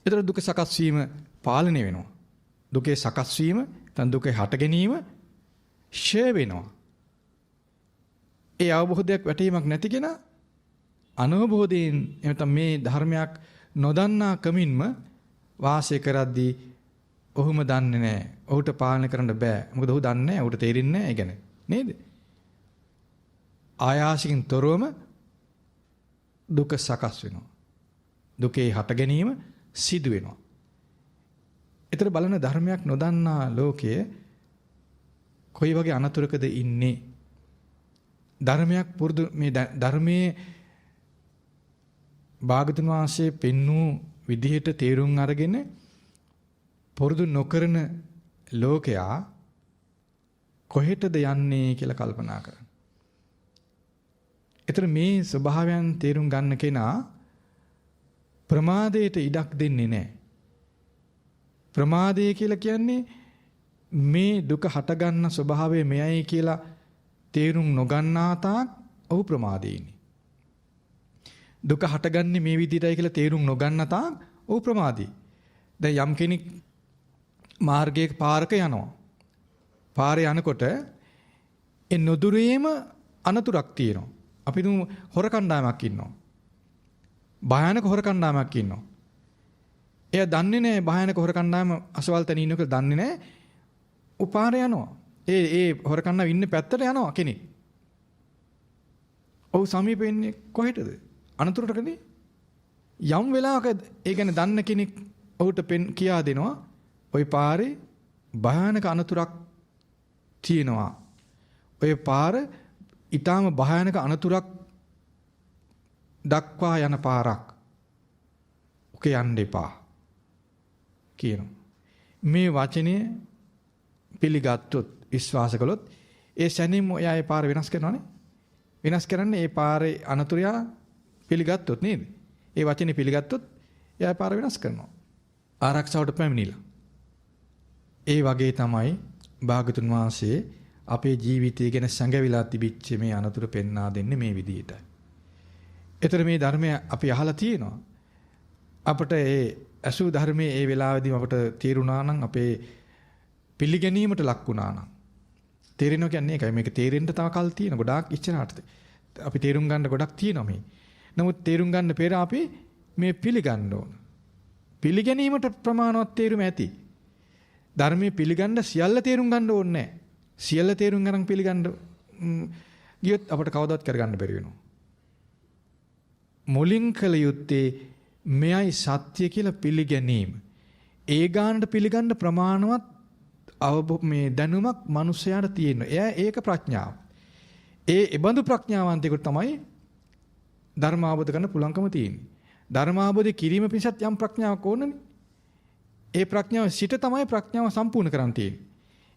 ඒතර දුක සකස් වීම පාලනය වෙනවා. දුකේ සකස් වීම, තන් දුකේ හට ගැනීම ෂය වෙනවා. ඒ අවබෝධයක් වැටීමක් නැති කෙනා අනවබෝධයෙන් එතන මේ ධර්මයක් නොදන්නා කමින්ම වාසය කරද්දී ඔහුම දන්නේ නැහැ. ඔහුට පාලනය කරන්න බෑ. මොකද ඔහු දන්නේ නැහැ. ඔහුට තේරෙන්නේ නැහැ. ඒ ගැන නේද? ආයාසකින් තොරවම දුක සකස් වෙනවා. දුකේ හට ගැනීම සිදු වෙනවා. ඒතර බලන ධර්මයක් නොදන්නා ලෝකයේ කොයි වගේ අනතුරකද ඉන්නේ? ධර්මයක් පුරුදු මේ ධර්මයේ භාගතුන් වහන්සේ පෙන්වූ විදිහට තේරුම් අරගෙන පුරුදු නොකරන ලෝකයා කොහෙටද යන්නේ කියලා කල්පනා කරන්න. ඒතර මේ ස්වභාවයන් තේරුම් ගන්න කෙනා ප්‍රමාදයට ඉඩක් දෙන්නේ නැහැ. ප්‍රමාදය කියලා කියන්නේ මේ දුක හටගන්න ස්වභාවය මෙයයි කියලා තේරුම් නොගන්නා තාක් ඔහු ප්‍රමාදේ ඉන්නේ. දුක හටගන්නේ මේ විදිහටයි කියලා තේරුම් නොගන්න තාක් ඔහු ප්‍රමාදී. දැන් යම් කෙනෙක් මාර්ගයේ පාරක යනවා. පාරේ යනකොට ඒ නොදුරේම අනතුරක් තියෙනවා. අපි දුමු හොර කණ්ඩායමක් ඉන්නවා. භයානක හොර කණ්ඩායමක් ඉන්නවා. එයා දන්නේ නැහැ භයානක හොර කණ්ඩායම අසවල් තැන ඉන්න කියලා දන්නේ නැහැ. උපාරේ යනවා. ඒ හොර කණ්ඩායම ඉන්න පැත්තට යනවා කෙනෙක්. ඔහු සමීපෙ ඉන්නේ කොහෙටද? අනතුරටකනේ. යම් වෙලාවක ඒ ගැන දන්න කෙනෙක් ඔහුට කියා දෙනවා ওই පාරේ භයානක අනතුරක් තියෙනවා. ඔය පාර ඊටාම භයානක අනතුරක් දක්වා යන පාරක්. ඔක යන්න එපා කියනවා. මේ වචනය පිළිගත්තොත් විශ්වාස කළොත් ඒ සැනින්ම එයා ඒ පාර වෙනස් කරනවනේ. වෙනස් කරන්නේ ඒ පාරේ අනතුරය පිළිගත්තොත් නේද? ඒ වචනේ පිළිගත්තොත් එයා පාර වෙනස් කරනවා. ආරක්ෂාවට පැමිණිලා. ඒ වගේ තමයි භාගතුන් වහන්සේ අපේ ජීවිතය ගැන සංගවිලා තිබිච්ච මේ අනතුරු පෙන්වා දෙන්නේ මේ විදිහට. ඒතර මේ ධර්මය අපි අහලා තියෙනවා. අපට ඒ අසු ධර්මයේ ඒ වෙලාවේදී අපට තේරුණා නම් අපේ පිළිගැනීමට ලක් වුණා නම් තේරෙනවා කියන්නේ ඒකයි. මේක තේරෙන්න තව කල් තියෙන ගොඩාක් ඉස්සරහට. අපි තේරුම් ගන්න ගොඩක් තියෙනවා මේ. නමුත් තේරුම් ගන්න පෙර අපි මේ පිළිගන්න ඕන. පිළිගැනීමට ප්‍රමාණවත් තේරුම ඇති. ධර්මයේ පිළිගන්න සියල්ල තේරුම් ගන්න ඕනේ නැහැ. සියල්ල තේරුම් ගන්න පිළිගන්න ගියොත් අපට කවදාවත් කරගන්න බැරි වෙනවා. මුලින් කළ යුත්තේ මෙයයි සත්‍ය කියලා පිළිගැනීම. ඒ ගානට පිළිගන්න ප්‍රමාණවත් මේ දැනුමක් මිනිසයාට තියෙනවා. එයා ඒක ප්‍රඥාව. ඒබඳු ප්‍රඥාවන්තයෙකුට තමයි ධර්ම අවබෝධ කරන්න පුළුවන්කම තියෙන්නේ. ධර්ම අවබෝධ කිරීම පිණිසත් යම් ප්‍රඥාවක් ඕනනේ. ඒ ප්‍රඥාව සිට තමයි ප්‍රඥාව සම්පූර්ණ කරන්න තියෙන්නේ.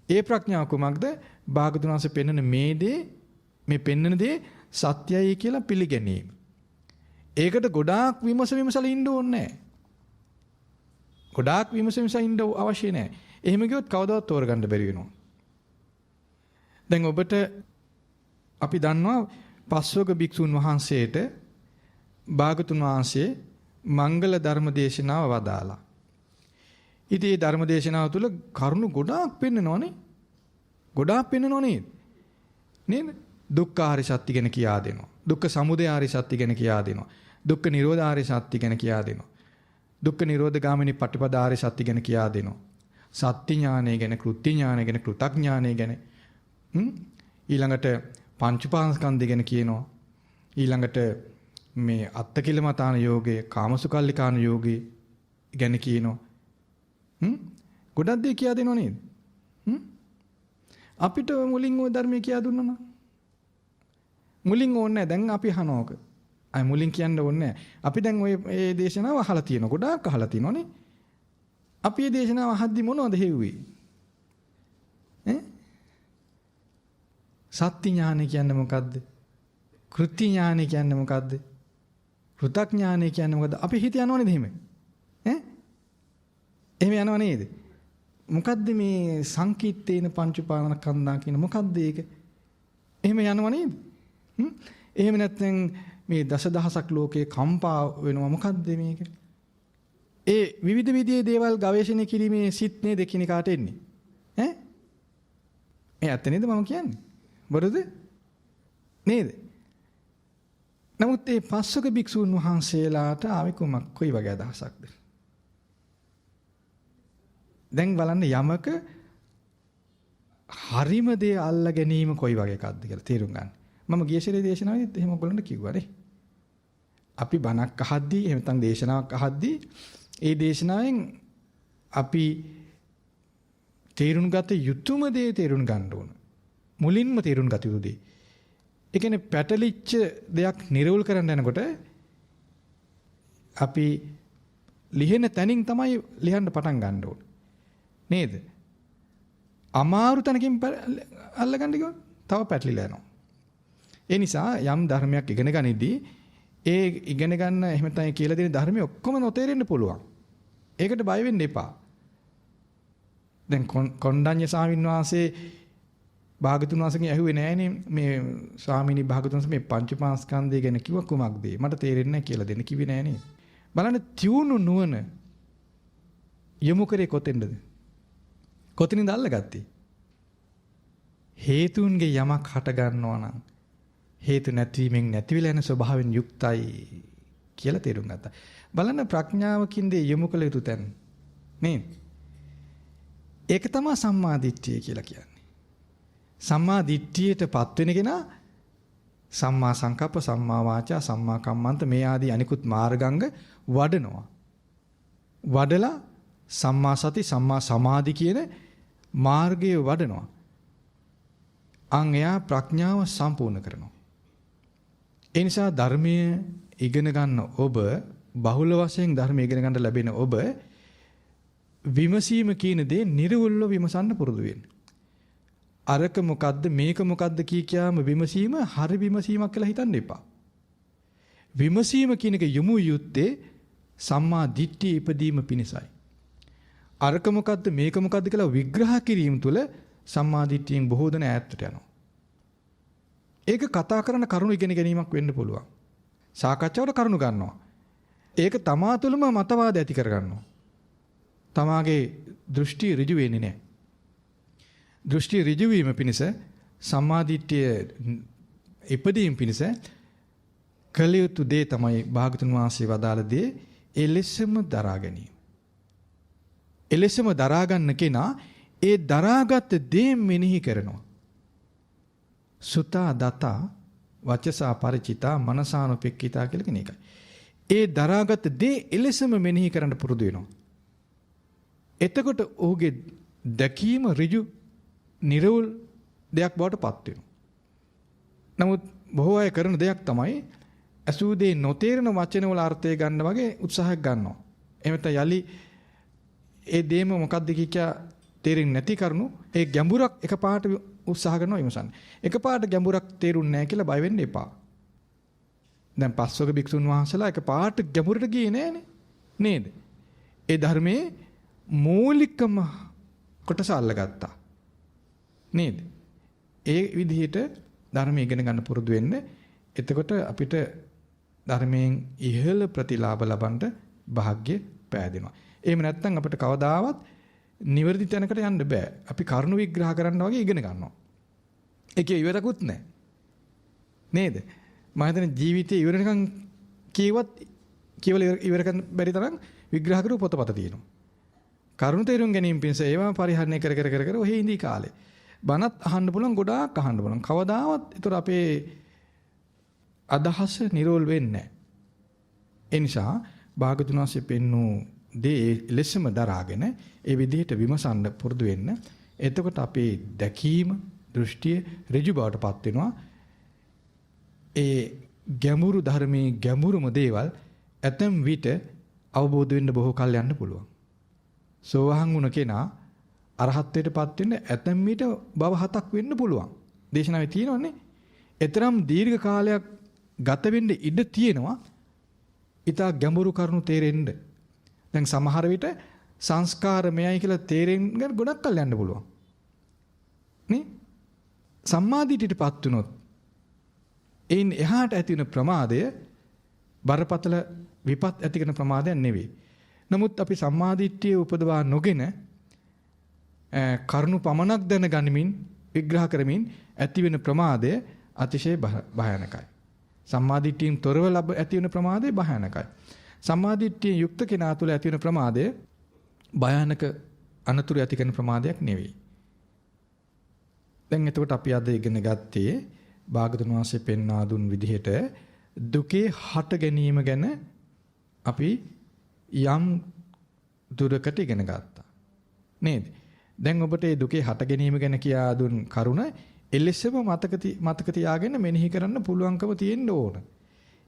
ඒ ප්‍රඥාව කුමක්ද? භාගතුන් වහන්සේ පෙන්වන මේ පෙන්වන දේ සත්‍යයි කියලා පිළිගැනීම. ඒකට ගොඩාක් විමසලා ඉන්න ඕනේ නැහැ. ගොඩාක් විමසලා ඉන්න අවශ්‍ය නැහැ. එහෙම ගියොත් කවදාවත් තෝරගන්න බැරි වෙනවා. දැන් ඔබට අපි දන්නවා පස්වග භික්ෂුන් වහන්සේට භාගතුන් වහන්සේ මංගල ධර්ම දේශනාව වදාලා. ඉතින් මේ ධර්ම දේශනාව තුළ කරුණු ගොඩාක් පෙන්නනවනේ. ගොඩාක් පෙන්නනවනේ. නේද? දුක්ඛාරි සත්‍ය ගැන කියා දෙනවා. දුක්ඛ සමුදයාරි සත්‍ය ගැන කියා දෙනවා. දුක්ඛ නිරෝධාරි සත්‍ය ගැන කියා දෙනවා. දුක්ඛ නිරෝධ ගාමිනී පටිපදාරි සත්‍ය ගැන කියා දෙනවා. සත්‍ය ඥානය ගැන, කෘත්‍ය ඥානය ගැන, කෘතඥානය ගැන ඊළඟට පංචපාස්කන්ධය ගැන කියනවා. ඊළඟට මේ අත්තකිලමතාන යෝගයේ, කාමසුකල්ලිකාන යෝගයේ ගැන කියනවා. ගොඩක් දේ කියා දෙනව නේද? අපිට මුලින් ওই ධර්මයේ කියා දුන්නා නම් මුලින් ඕනේ නැහැ. දැන් අපි අහනෝක. අය මුලින් කියන්න ඕනේ නැහැ. අපි දැන් ඔය මේ දේශනාව අහලා තියෙනවා. ගොඩාක් අහලා තියෙනවනේ. අපි මේ දේශනාව අහද්දි මොනවද හෙව්වේ? සත්‍ය ඥානය කියන්නේ මොකද්ද? කෘත්‍ය ඥානය කියන්නේ මොකද්ද? කෘතඥානය කියන්නේ මොකද්ද? අපි හිත යනවනේද එහෙම? එහෙම යනව නේද? මොකද්ද මේ සංකීර්තේන පංච උපාදානස්කන්ධා කියන මොකද්ද ඒක? එහෙම යනව නේද? එහෙම නැත්නම් මේ දසදහසක් ලෝකේ කම්පා වෙනවා මොකද්ද මේක? ඒ විවිධ විදිහේ දේවල් ගවේෂණය කිරීමේ සිත් නේද එකිනෙකාට එන්නේ. මේ ඇත්ත නේද මම කියන්නේ? බොරුද? නේද? නමුත් මේ පස්වක භික්ෂුන් වහන්සේලාට ආවේ කොයි වගේ අදහසක්ද? දැන් බලන්න යමක හරිම දේ අල්ලා ගැනීම කොයි වගේ එකක්ද කියලා තේරුම් ගන්න. මම ගිය ශරීර දේශනාවෙත් එහෙම ඔයගොල්ලන්ට කිව්වානේ. අපි බණක් අහද්දී එහෙම නැත්නම් දේශනාවක් අහද්දී ඒ දේශනාවෙන් අපි තේරුම් ගත යුතුම දේ තේරුම් ගන්න ඕන. මුලින්ම තේරුම් ගත යුතු දේ. ඒ කියන්නේ පැටලිච්ච දෙයක් නිරවුල් කරන්න යනකොට අපි ලිහෙන තැනින් තමයි ලියන්න පටන් ගන්න ඕන. නේද? අමාරු තැනකින් අල්ලගන්න ගියොත් තව පැටලිලා යනවා. ඒ නිසා යම් ධර්මයක් ඉගෙන ගනිද්දී ඒ ඉගෙන ගන්න එහෙම තමයි කියලා දෙන ධර්මයේ ඔක්කොම නොතේරෙන්න පුළුවන්. ඒකට බය වෙන්න එපා. දැන් කොණ්ඩඤ්ඤ ස්වාමීන් වහන්සේ භාගතුන් වහන්සේගෙන් ඇහුවේ නෑනේ මේ ස්වාමීනි භාගතුන් වහන්සේ මේ පංචපාස්කන්ධය ගැන කිව්ව කුමක්ද? මට තේරෙන්නේ නැහැ කියලා දෙන්න කිව්වේ නෑනේ. බලන්න තියුණු නුවණ යොමු කරේ කොතෙන්ද? කොතනින්ද අල්ලගත්තේ? හේතුන්ගේ යමක් හට ගන්නවා නම් හේතු නැතිවීමෙන් නැතිවිලා යන ස්වභාවයෙන් යුක්තයි කියලා තේරුම් ගත්තා. බලන්න ප්‍රඥාවකින් දේ යොමු කළ යුතු තැන. නේද? ඒක තමයි සම්මා දිට්ඨිය කියලා කියන්නේ. සම්මා දිට්ඨියටපත් වෙන කෙනා සම්මා සංකප්ප, සම්මා වාචා, සම්මා කම්මන්ත මේ ආදී අනිකුත් මාර්ගංග වඩනවා. වඩලා සම්මා සති, සම්මා සමාධි කියන මාර්ගයේ වඩනවා. අන් එයා ප්‍රඥාව සම්පූර්ණ කරනවා. ඒ නිසා ධර්මයේ ඉගෙන ගන්න ඔබ බහුල වශයෙන් ධර්මයේ ඉගෙන ගන්න ලැබෙන ඔබ විමසීම කියන දේ නිර්වුල්ව විමසන්න පුරුදු වෙන්න. අරක මොකද්ද මේක මොකද්ද කියාම විමසීම හරි විමසීමක් කියලා හිතන්න එපා. විමසීම කියන එක යොමු යුත්තේ සම්මා දිට්ඨිය ඉපදීම පිණිසයි. අරක මොකද්ද මේක මොකද්ද කියලා විග්‍රහ කිරීම තුළ සම්මා දිට්ඨියෙන් බොහෝ දෙනා ඈතට යනවා. ඒක කතා කරන කරුණු ඉගෙන ගැනීමක් වෙන්න පුළුවන්. සාකච්ඡාවට කරුණු ගන්නවා. ඒක තමා තුළම මතවාද ඇති කර ගන්නවා. තමාගේ දෘෂ්ටි ඍජු වෙන්නේ නැහැ. දෘෂ්ටි ඍජු වීම පිණිස සම්මා දිට්ඨිය ඉපදීම පිණිස කළ යුතු දේ තමයි භාගතුන් වහන්සේ වදාළ දේ එලෙසම දරා ගැනීම. එලෙසම දරා ගන්න කෙනා ඒ දරාගත් දේ මෙනෙහි කරනවා. සුතා දතා වචසා ಪರಿචිතා මනසානුපෙක්කිතා කියලා කියන එකයි. ඒ දරාගත් දේ එලෙසම මෙනෙහි කරන්න පුරුදු වෙනවා. එතකොට ඔහුගේ දැකීම ඍජු නිර්වුල් දෙයක් බවට පත් වෙනවා. නමුත් බොහෝ අය කරන දෙයක් තමයි අසුදේ නොතේරෙන වචන වල අර්ථය ගන්න වගේ උත්සාහයක් ගන්නවා. එහෙම නැත්නම් යලි ඒ දේම මොකක්ද කියා තේරෙන්නේ නැති කරුණු ඒ ගැඹුරක් එකපාරට උත්සාහ කරනවා විමසන්න. එකපාරට ගැඹුරක් තේරුන්නේ නැහැ කියලා බය වෙන්න එපා. දැන් පස්වක භික්ෂුන් වහන්සේලා එකපාරට ගැඹුරට ගියේ නෑනේ. නේද? ඒ ධර්මයේ මූලිකම කොටස අල්ලගත්තා. නේද? ඒ විදිහට ධර්මය ඉගෙන ගන්න පුරුදු වෙන්න. එතකොට අපිට ධර්මයෙන් ඉහළ ප්‍රතිලාභ ලබන්න වාග්ය පෑදෙනවා. එහෙම නැත්නම් අපිට කවදාවත් නිවැරදි තැනකට යන්න බෑ. අපි කරුණු විග්‍රහ කරන්න වගේ ඉගෙන ගන්නවා. ඒකේ ඉවරකුත් නැහැ. නේද? මම හිතන්නේ ජීවිතේ ඉවරනකම් කියවල ඉවර කරන්න බැරි තරම් විග්‍රහ කරු පොතපත තියෙනවා. කරුණු තේරුම් ගැනීම පිණිස ඒවා පරිහරණය කර ඔහේ ඉඳී කාලේ. බණත් අහන්න පුළුවන්, ගොඩාක් අහන්න පුළුවන්. කවදාවත් ඒතර අපේ අදහස නිරෝල් වෙන්නේ නැහැ. ඒ නිසා භාගතුන් වහන්සේ පෙන්වූ දේ ලෙසම දරාගෙන ඒ විදිහට විමසන්න පුරුදු වෙන්න. එතකොට අපේ දැකීම, දෘෂ්ටිය ඍජු බවට පත් වෙනවා. ඒ ගැඹුරු ධර්මයේ ගැඹුරුම දේවල් ඇතම් විට අවබෝධ වෙන්න බොහෝ කල් යන්න පුළුවන්. සෝවාන් වුණ කෙනා අරහත්ත්වයටපත් වෙන්න ඇතම් විට භව 7ක් වෙන්න පුළුවන්. දේශනාවේ තියෙනවනේ. එතරම් දීර්ඝ කාලයක් ගත වෙන්න ඉඩ තියෙනවා. ඊට ගැඹුරු කරුණු තේරෙන්න. දැන් සමහර විට සංස්කාරමයයි කියලා තේරෙන්න ගොඩක් කල් යන්න පුළුවන්. නේ? සම්මාදිටියටපත් වුණොත් එයින් එහාට ඇති වෙන ප්‍රමාදය බරපතල විපත් ඇති කරන ප්‍රමාදයක් නෙවෙයි. නමුත් අපි සම්මාදිට්ඨිය උපදවා නොගෙන කරුණු පමණක් දැනගනිමින් විග්‍රහ කරමින් ඇති වෙන ප්‍රමාදය අතිශය භයානකයි. සම්මාදිට්ඨියෙන් තොරව ඇති වෙන ප්‍රමාදය භයානකයි. සම්මාදිට්ඨියෙන් යුක්ත කෙනා තුළ ඇති වෙන ප්‍රමාදය භයානක අනතුරු ඇති කරන ප්‍රමාදයක් නෙවෙයි. දැන් එතකොට අපි අද ඉගෙන ගත්තේ භාගතුන් වහන්සේ පෙන්වා දුන් විදිහට දුකේ හට ගැනීම ගැන අපි යම් දුරකට ඉගෙන ගත්තා. නේද? දැන් ඔබට මේ දුකේ හට ගැනීම ගැන කියා දුන් කරුණ එලෙසම මතක තියාගෙන මෙනෙහි කරන්න පුළුවන්කම තියෙන්න ඕන.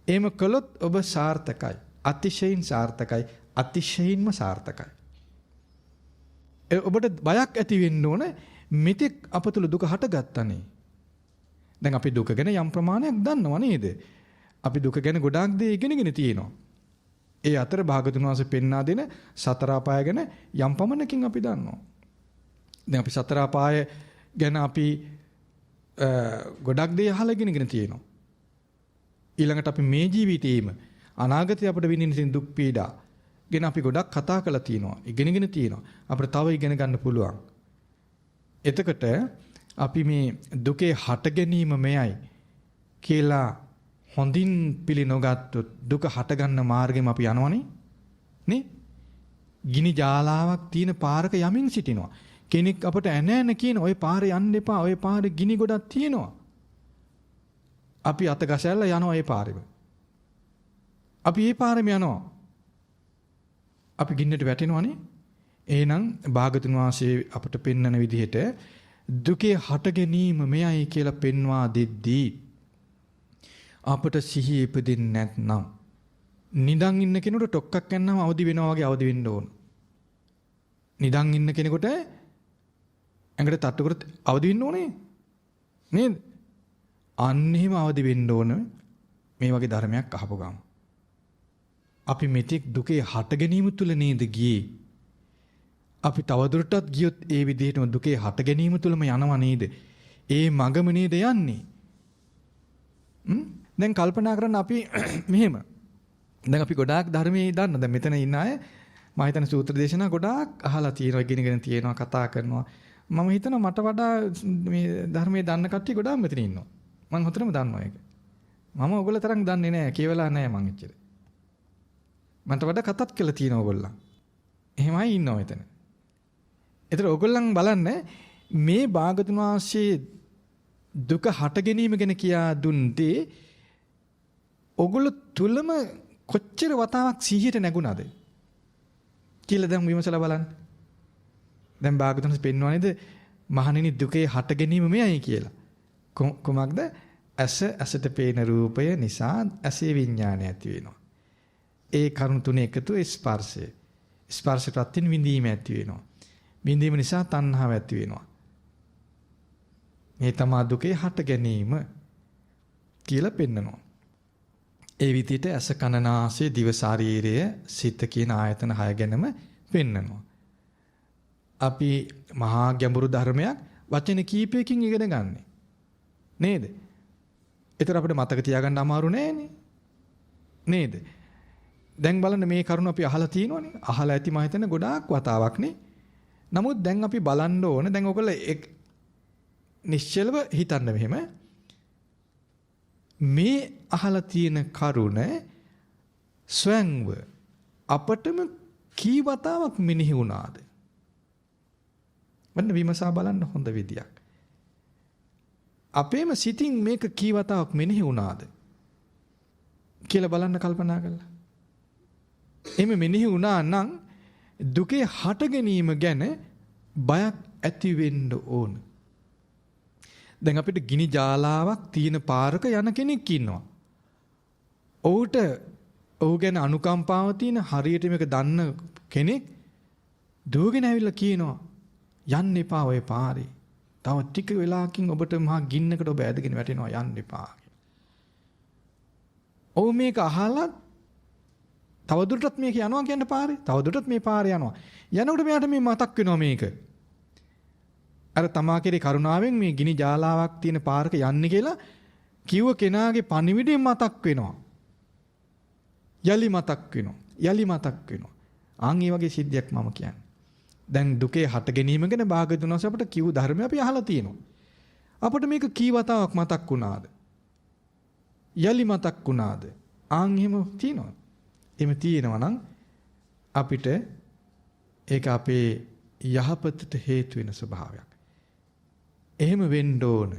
එහෙම කළොත් ඔබ සාර්ථකයි. අතිශයින් සාර්ථකයි. අතිශයින්ම සාර්ථකයි. ඔබට බයක් ඇති වෙන්න ඕන මෙතෙක් අප තුළ දුක හටගත්තනේ. දැන් අපි දුක ගැන යම් ප්‍රමාණයක් දන්නවා නේද? අපි දුක ගැන ගොඩාක් දේ ඉගෙනගෙන තියෙනවා. ඒ අතර භාගතුන් වහන්සේ පෙන්වා දෙන සතර අපාය ගැන යම් පමණකින් අපි දන්නවා. දැන් අපි සතර අපාය ගැන අපි ගොඩක් දේ අහලා ඉගෙනගෙන තියෙනවා. ඊළඟට අපි මේ ජීවිතේම අනාගතේ අපිට විඳින දුක් පීඩා ගැන අපි ගොඩක් කතා කරලා තියෙනවා. ඉගෙනගෙන තියෙනවා. අපිට තව ඉගෙන ගන්න පුළුවන්. එතකොට අපි මේ දුකේ හට ගැනීම මෙයයි කියලා හොඳින් පිළිනොගත්තොත් දුක හට ගන්න මාර්ගෙම අපි යනවනේ නේ? ගිනි ජාලාවක් තියෙන පාරක යමින් සිටිනවා. කෙනෙක් අපට ඇන කියන ওই පාරේ යන්න එපා. ওই පාරේ ගිනි ගොඩක් තියෙනවා. අපි අත ගසැල්ලා යනවා ඒ පාරෙම. අපි ඒ පාරෙම යනවා. අපි ගින්නට වැටෙනවනේ. එහෙනම් භාගතුන් වහන්සේ අපට පෙන්වන විදිහට දුකේ හට ගැනීම මෙයයි කියලා පෙන්වා දෙද්දී අපට සිහිය ඉපදෙන්නේ නැත්නම් නිදන් ඉන්න කෙනෙකුට ටොක්ක්ක් යනනම් අවදි වෙනවා වගේ අවදි වෙන්න ඕන. නිදන් ඉන්න කෙනෙකුට ඇඟට තට්ටු කරත් අවදි වෙන්න ඕනේ නේද? අන්න එහෙම අවදි වෙන්න ඕන මේ වගේ ධර්මයක් අහපු ගමන්. අපි මෙතෙක් දුකේ හට ගැනීම තුල නේද ගියේ? අපි තවදුරටත් ගියොත් ඒ විදිහටම දුකේ හට ගැනීම තුලම යනවා නේද? ඒ මගම නේද යන්නේ? දැන් කල්පනා කරන්න අපි මෙහෙම. දැන් අපි ගොඩාක් ධර්මයේ දන්න. දැන් මෙතන ඉන්න අය මම හිතන සූත්‍ර දේශනා ගොඩාක් අහලා තියෙනවා, ඉගෙනගෙන තියෙනවා, කතා කරනවා. මම හිතනවා මට වඩා මේ ධර්මයේ දන්න කට්ටිය ගොඩාක් මෙතන ඉන්නවා. මම හොතරම දන්නවා ඒක. මම ඔයගොල්ලෝ තරම් දන්නේ නැහැ. කියවලා නැහැ මං එච්චර. මන්ට වඩා කතාත් කියලා තියෙනවා ඔයගොල්ලෝ. එහෙමයි ඉන්නවා මෙතන. ඒතර ඔයගොල්ලන් බලන්න මේ භාගතුන් වහන්සේ දුක හට ගැනීම ගැන කියා දුන් දේ ඔයගොල්ලෝ තුලම කොච්චර වතාවක් සිහියට නැගුණාද කියලා දැන් විමසලා බලන්න. දැන් භාගතුන් වහන්සේ පෙන්වන්නේද මහණෙනි දුකේ හට ගැනීම මෙයයි කියලා. කොමක්ද? ඇසට පේන රූපය නිසා ඇසේ විඥානය ඇති වෙනවා. ඒ කරුණු තුන එකතු ස්පර්ශය. ස්පර්ශයටත් විඳීම ඇති වෙනවා. විඳීම නිසා තණ්හාව ඇති වෙනවා. මේ තමයි දුකේ හට ගැනීම කියලා පෙන්නනවා. ඒ විදිහට ඇස කන නාසය දිව ශරීරය සිත කියන ආයතන 6 ගැනම පෙන්නනවා. අපි මහා ගැඹුරු ධර්මයක් වචන කීපයකින් ඉගෙන ගන්නෙ. නේද? ඒතර අපිට මතක තියාගන්න අමාරු නෑනේ. නේද? දැන් බලන්න මේ කරුණ අපි අහලා තියෙනවනේ. අහලා ඇති මම හිතන්නේ ගොඩාක් වතාවක් නේ. නමුත් දැන් අපි බලන්න ඕන දැන් ඔයගොල්ලෝ නිශ්චලව හිතන්න මෙහෙම මේ අහලා තියෙන කරුණ ස්වයංව අපටම කී වතාවක් මෙනෙහි වුණාද? මන්න විමසා බලන්න හොඳ විදියක්. අපේම සිතින් මේක කී වතාවක් මෙනෙහි වුණාද කියලා බලන්න කල්පනා කරලා. එimhe මෙනෙහි වුණා නම් දුකේ හට ගැනීම ගැන බයක් ඇති වෙන්න ඕන. දැන් අපිට ගිනි ජාලාවක් තියෙන පාරක යන කෙනෙක් ඉන්නවා. ඔහු ගැන අනුකම්පාව තියෙන හරියට මේක දන්න කෙනෙක් දුවගෙන ඇවිල්ලා කියනවා යන්න එපා ඔය පාරේ. තව ටික වෙලාවකින් ඔබට මහා ගින්නකට ඔබ ඇදගෙන වැටෙනවා යන්න එපා. ඔව් මේක අහලා තවදුරටත් මේක යනවා කියන පාරේ. තවදුරටත් මේ පාරේ යනවා. යනකොට මෙයාට මේ මතක් වෙනවා මේක. අර තමා කෙරේ කරුණාවෙන් මේ ගිනි ජාලාවක් තියෙන පාරක යන්නේ කියලා කිව්ව කෙනාගේ පණිවිඩය මතක් වෙනවා. යලි මතක් වෙනවා. යලි මතක් වෙනවා. ආන් මේ වගේ සිද්ධියක් මම කියන්නේ. දැන් දුකේ හට ගැනීම ගැන භාග්‍යවතුන් වහන්සේ අපට කිව් ධර්මය අපි අහලා තියෙනවා. අපට මේක කී වතාවක් මතක් වුණාද? යලි මතක් වුණාද? ආන් එහෙම තියෙනවා. එහෙම තියෙනවා නම් අපිට ඒක අපේ යහපතට හේතු වෙන ස්වභාවයක්. එහෙම වෙන්න ඕන.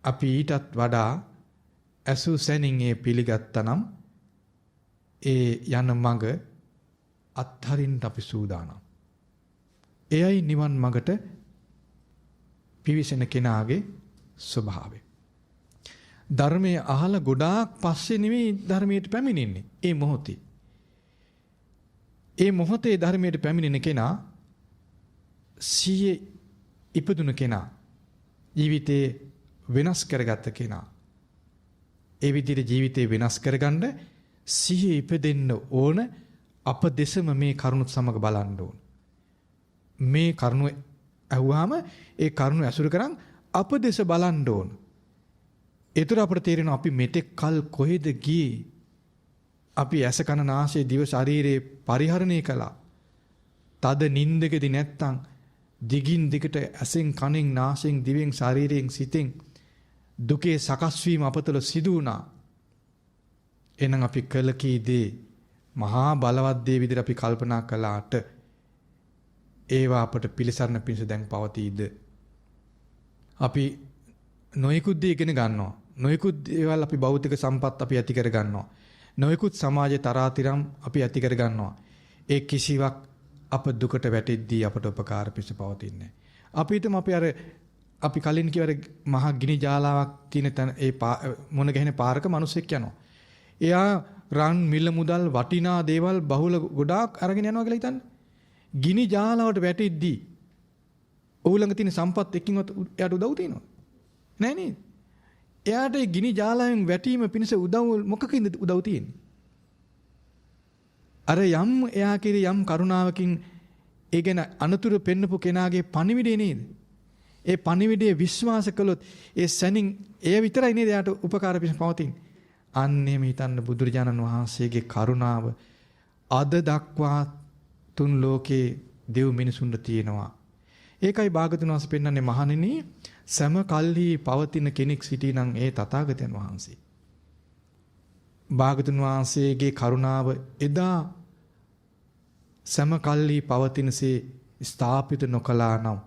අපි ඊටත් වඩා අසු සැනින් ඒ පිළිගත්තා නම් ඒ යන මඟ අත්හරින්න අපි සූදානම්. එයයි නිවන් මඟට පිවිසෙන කෙනාගේ ස්වභාවය. ධර්මයේ අහලා ගොඩාක් පස්සේ නෙවෙයි ධර්මයට පැමිණෙන්නේ. ඒ මොහොතේ. ඒ මොහොතේ ධර්මයට පැමිණෙන කෙනා සිහියේ ඉපදුන කෙනා. ජීවිතේ වෙනස් කරගත්ත කෙනා. ඒ විදිහට ජීවිතේ වෙනස් කරගන්න සිහියේ ඉපදෙන්න ඕන. අප දෙසම මේ කරුණුත් සමග බලන්න ඕන. මේ කරුණ ඇහුවාම ඒ කරුණ ඇසුරු කරන් අප දෙස බලන්න ඕන. ඒතර අපට තේරෙනවා අපි මෙතෙක් කල් කොහෙද ගියේ? අපි ඇස කන නාසය දිව ශරීරේ පරිහරණය කළා. තද නින්දකදී නැත්තම් දිගින් දිගට ඇසෙන් කනෙන් නාසයෙන් දිවෙන් ශරීරයෙන් සිතෙන් දුකේ සකස් වීම අපතල සිදු වුණා. එහෙනම් අපි කළ කීදී මහා බලවත් දේ විදිහට අපි කල්පනා කළාට ඒවා අපට පිළිසරණ පිණිස දැන් පවතීද? අපි නොයෙකුත් දේ ඉගෙන ගන්නවා. නොයෙකුත් දේවල් අපි භෞතික සම්පත් අපි ඇති කර ගන්නවා. නොයෙකුත් සමාජයේ තරාතිරම් අපි ඇති කර ගන්නවා. ඒ කිසිවක් අප දුකට වැටෙද්දී අපට උපකාර පිණිස පවතින්නේ. අපි හිතමු අපි කලින් කියවර මහා ගිනි ජාලාවක් තියෙන තැන ඒ මොන ගැහෙන පාරක මිනිස්සෙක් යනවා. එයා රන් මිල මුදල් වටිනා දේවල් බහුල ගොඩාක් අරගෙන යනවා කියලා හිතන්න. ගිනි ජාලාවට වැටෙද්දී ඔහු ළඟ තියෙන සම්පත් එක්කින්වත් එයාට උදව් තියෙනවද? නෑ නේද? එයාට ඒ ගිනි ජාලාවෙන් වැටීම පිණිස උදව් මොකකින්ද උදව් තියෙන්නේ? අර යම් එයා කෙරේ යම් කරුණාවකින් ඒ ගැන අනතුරු පෙන්නපු කෙනාගේ පණිවිඩය නේද? ඒ පණිවිඩය විශ්වාස කළොත් ඒ සැනින් එය විතරයි නේද එයාට උපකාර පිණිස පවතින්නේ. අන්නේම හිතන්න බුදුරජාණන් වහන්සේගේ කරුණාව අද දක්වා තුන් ලෝකේ දෙව් මිනිසුන්ට තියෙනවා. ඒකයි භාගතුන් වහන්සේ පෙන්වන්නේ මහණෙනි සම කල්හි පවතින කෙනෙක් සිටිනම් ඒ තථාගතයන් වහන්සේ. භාගතුන් වහන්සේගේ කරුණාව එදා සම කල්හි පවතිනසේ ස්ථාපිත නොකළා නම්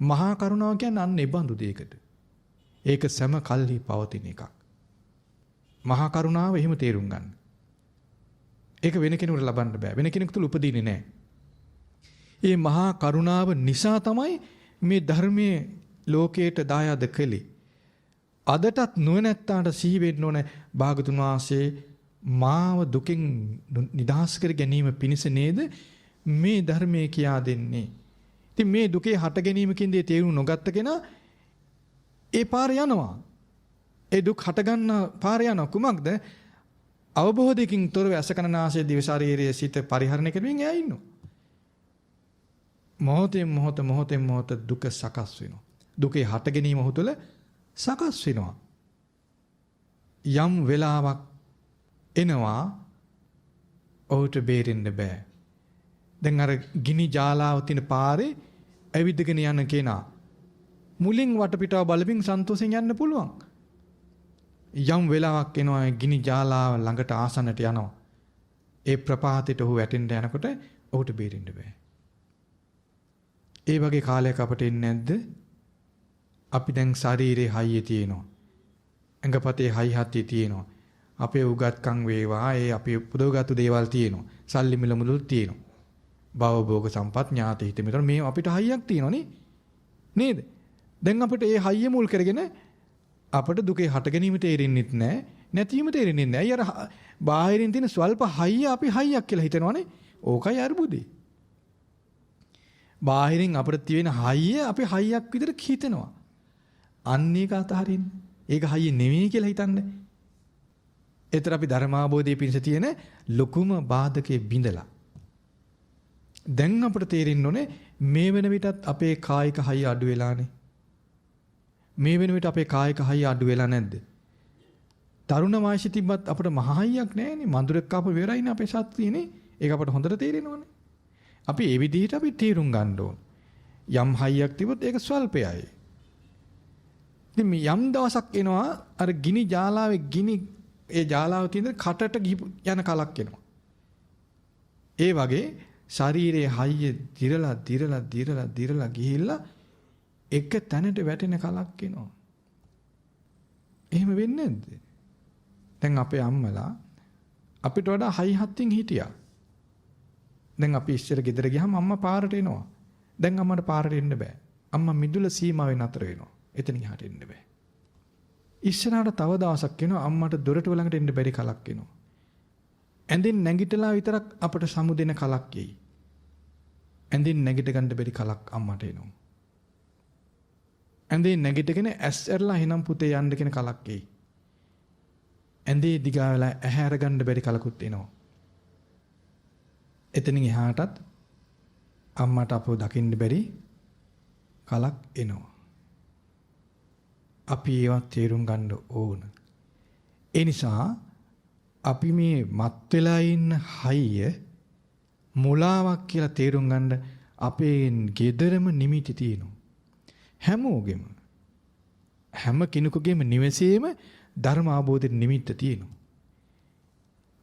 මහා කරුණාව කියන්නේ අන්න ඒ බඳු දෙයකට. ඒක සම කල්හි පවතින එකක්. මහා කරුණාව එහෙම තේරුම් ගන්න. ඒක වෙන කෙනෙකුට ලබන්න බෑ. වෙන කෙනෙකු තුල උපදින්නේ නැහැ. මේ මහා කරුණාව නිසා තමයි මේ ධර්මයේ ලෝකයට දායාද කළේ. අදටත් නුවණැත්තාට සිහි වෙන්න ඕන භාගතුන් වහන්සේ මාව දුකින් නිදහස් කර ගැනීම පිණිස නේද මේ ධර්මයේ කියා දෙන්නේ. ඉතින් මේ දුකේ හට ගැනීමකින් දේ තේරුම් නොගත්ත කෙනා ඒ පාර යනවා. ඒ දුක් හට ගන්න පාර යන කුමක්ද? අවබෝධයකින් තොරව අසකනාසයේ දිව ශරීරයේ සිට පරිහරණය කරමින් එයා ඉන්නවා. මොහොතෙන් මොහොත දුක සකස් වෙනවා. දුකේ හට ගැනීම ඔහු තුළ සකස් වෙනවා. යම් වෙලාවක් එනවා ඔහුට බේරෙන්න බෑ. දැන් අර ගිනි ජාලාව තියෙන පාරේ ඇවිදගෙන යන කෙනා මුලින් වටපිටාව බලමින් සන්තෝෂෙන් යන්න පුළුවන්. යම් වෙලාවක් එනවා ගිනි ජාලාව ළඟට ආසන්නට යනවා. ඒ ප්‍රපාතයට ඔහු වැටෙන්න යනකොට ඔහුට බේරෙන්න බෑ. ඒ වගේ කාලයක් අපට එන්නේ නැද්ද? අපි දැන් ශරීරේ හයිය තියෙනවා. ඇඟපතේ හයි හත්තිය තියෙනවා. අපේ උගත්කම් වේවා ඒ අපේ පුදවගත්තු දේවල් තියෙනවා. සල්ලි මිල මුදල් තියෙනවා. භව භෝග සම්පත් ඥාති හිත මෙතන මේ අපිට හයියක් තියෙනවා නේද? දැන් අපිට ඒ හයිය මුල් කරගෙන අපිට දුකේ හට ගැනීම තේරෙන්නෙත් නැහැ, නැතිවීම තේරෙන්නේ නැහැ. අර බාහිරින් තියෙන ස්වල්ප හයිය අපි හයියක් කියලා හිතනවනේ. ඕකයි අරුබුදේ. බාහිරින් අපිට තියෙන හයිය අපි හයියක් විදිහට හිතනවා. අන්න ඒක අතහරින්න. ඒක හයිය නෙවෙයි කියලා හිතන්නේ. ඒතර අපි ධර්මාබෝධයේ පිණිස තියෙන ලොකුම බාධකේ බිඳලා. දැන් අපිට තේරෙන්න ඕනේ මේ වෙන විටත් අපේ කායික හයිය අඩු වෙලානේ. මේ වෙන විට අපේ කායික හයිය අඩු වෙලා නැද්ද? තරුණ වයසේ තිබ්බත් අපිට මහ හයියක් නැහැනේ. මඳුරෙක් කාපු වෙරයිනේ අපේ ශක්තියනේ. ඒක අපිට හොඳට තේරෙනවනේ. අපි ඒ විදිහට අපි තීරුම් ගන්න ඕන. යම් හයියක් තිබුත් ඒක ස්වල්පයයි. ඉතින් මේ යම් දවසක් එනවා අර ගිනි ජාලාවේ ගිනි ඒ ජාලාව තියෙන කටට යන කලක් එනවා. ඒ වගේ ශරීරයේ හයිය දිරලා ගිහිල්ලා එක තැනට වැටෙන කලක් එනවා. එහෙම වෙන්නේ නැද්ද? දැන් අපේ අම්මලා අපිට වඩා හයි හත්ින් හිටියා. දැන් අපි ඉස්සර ගෙදර ගියාම අම්මා පාරට එනවා. දැන් අම්මට පාරට එන්න බෑ. අම්මා මිදුල සීමාවෙන් අතර වෙනවා. එතනින් එහාට එන්න බෑ. ඉස්සරහට තව දවසක් එනවා අම්මට දොරට ළඟට එන්න බැරි කලක් එනවා. ඇඳෙන් නැගිටලා විතරක් අපට සමු දෙන කලක් එයි. ඇඳෙන් නැගිට ගන්න බැරි කලක් අම්මට එනවා. ඇඳෙන් නැගිටගෙන ඇස් ඇරලා එනම් පුතේ යන්න කියන කලක් එයි. ඇඳේ දිගා වෙලා ඇහැ අර ගන්න බැරි කලකුත් එනවා. එතනින් එහාටත් අම්මට අපව දකින්න බැරි කලක් එනවා. අපි ඒවත් තේරුම් ගන්න ඕන. ඒ නිසා අපි මේ මත් වෙලා ඉන්න හයිය මුලාවක් කියලා තේරුම් ගන්න අපේ ගෙදරම නිමිති තියෙනවා. හැමෝගෙම හැම කෙනෙකුගේම නිවසේම ධර්ම අවබෝධයේ නිමිත්ත තියෙනවා.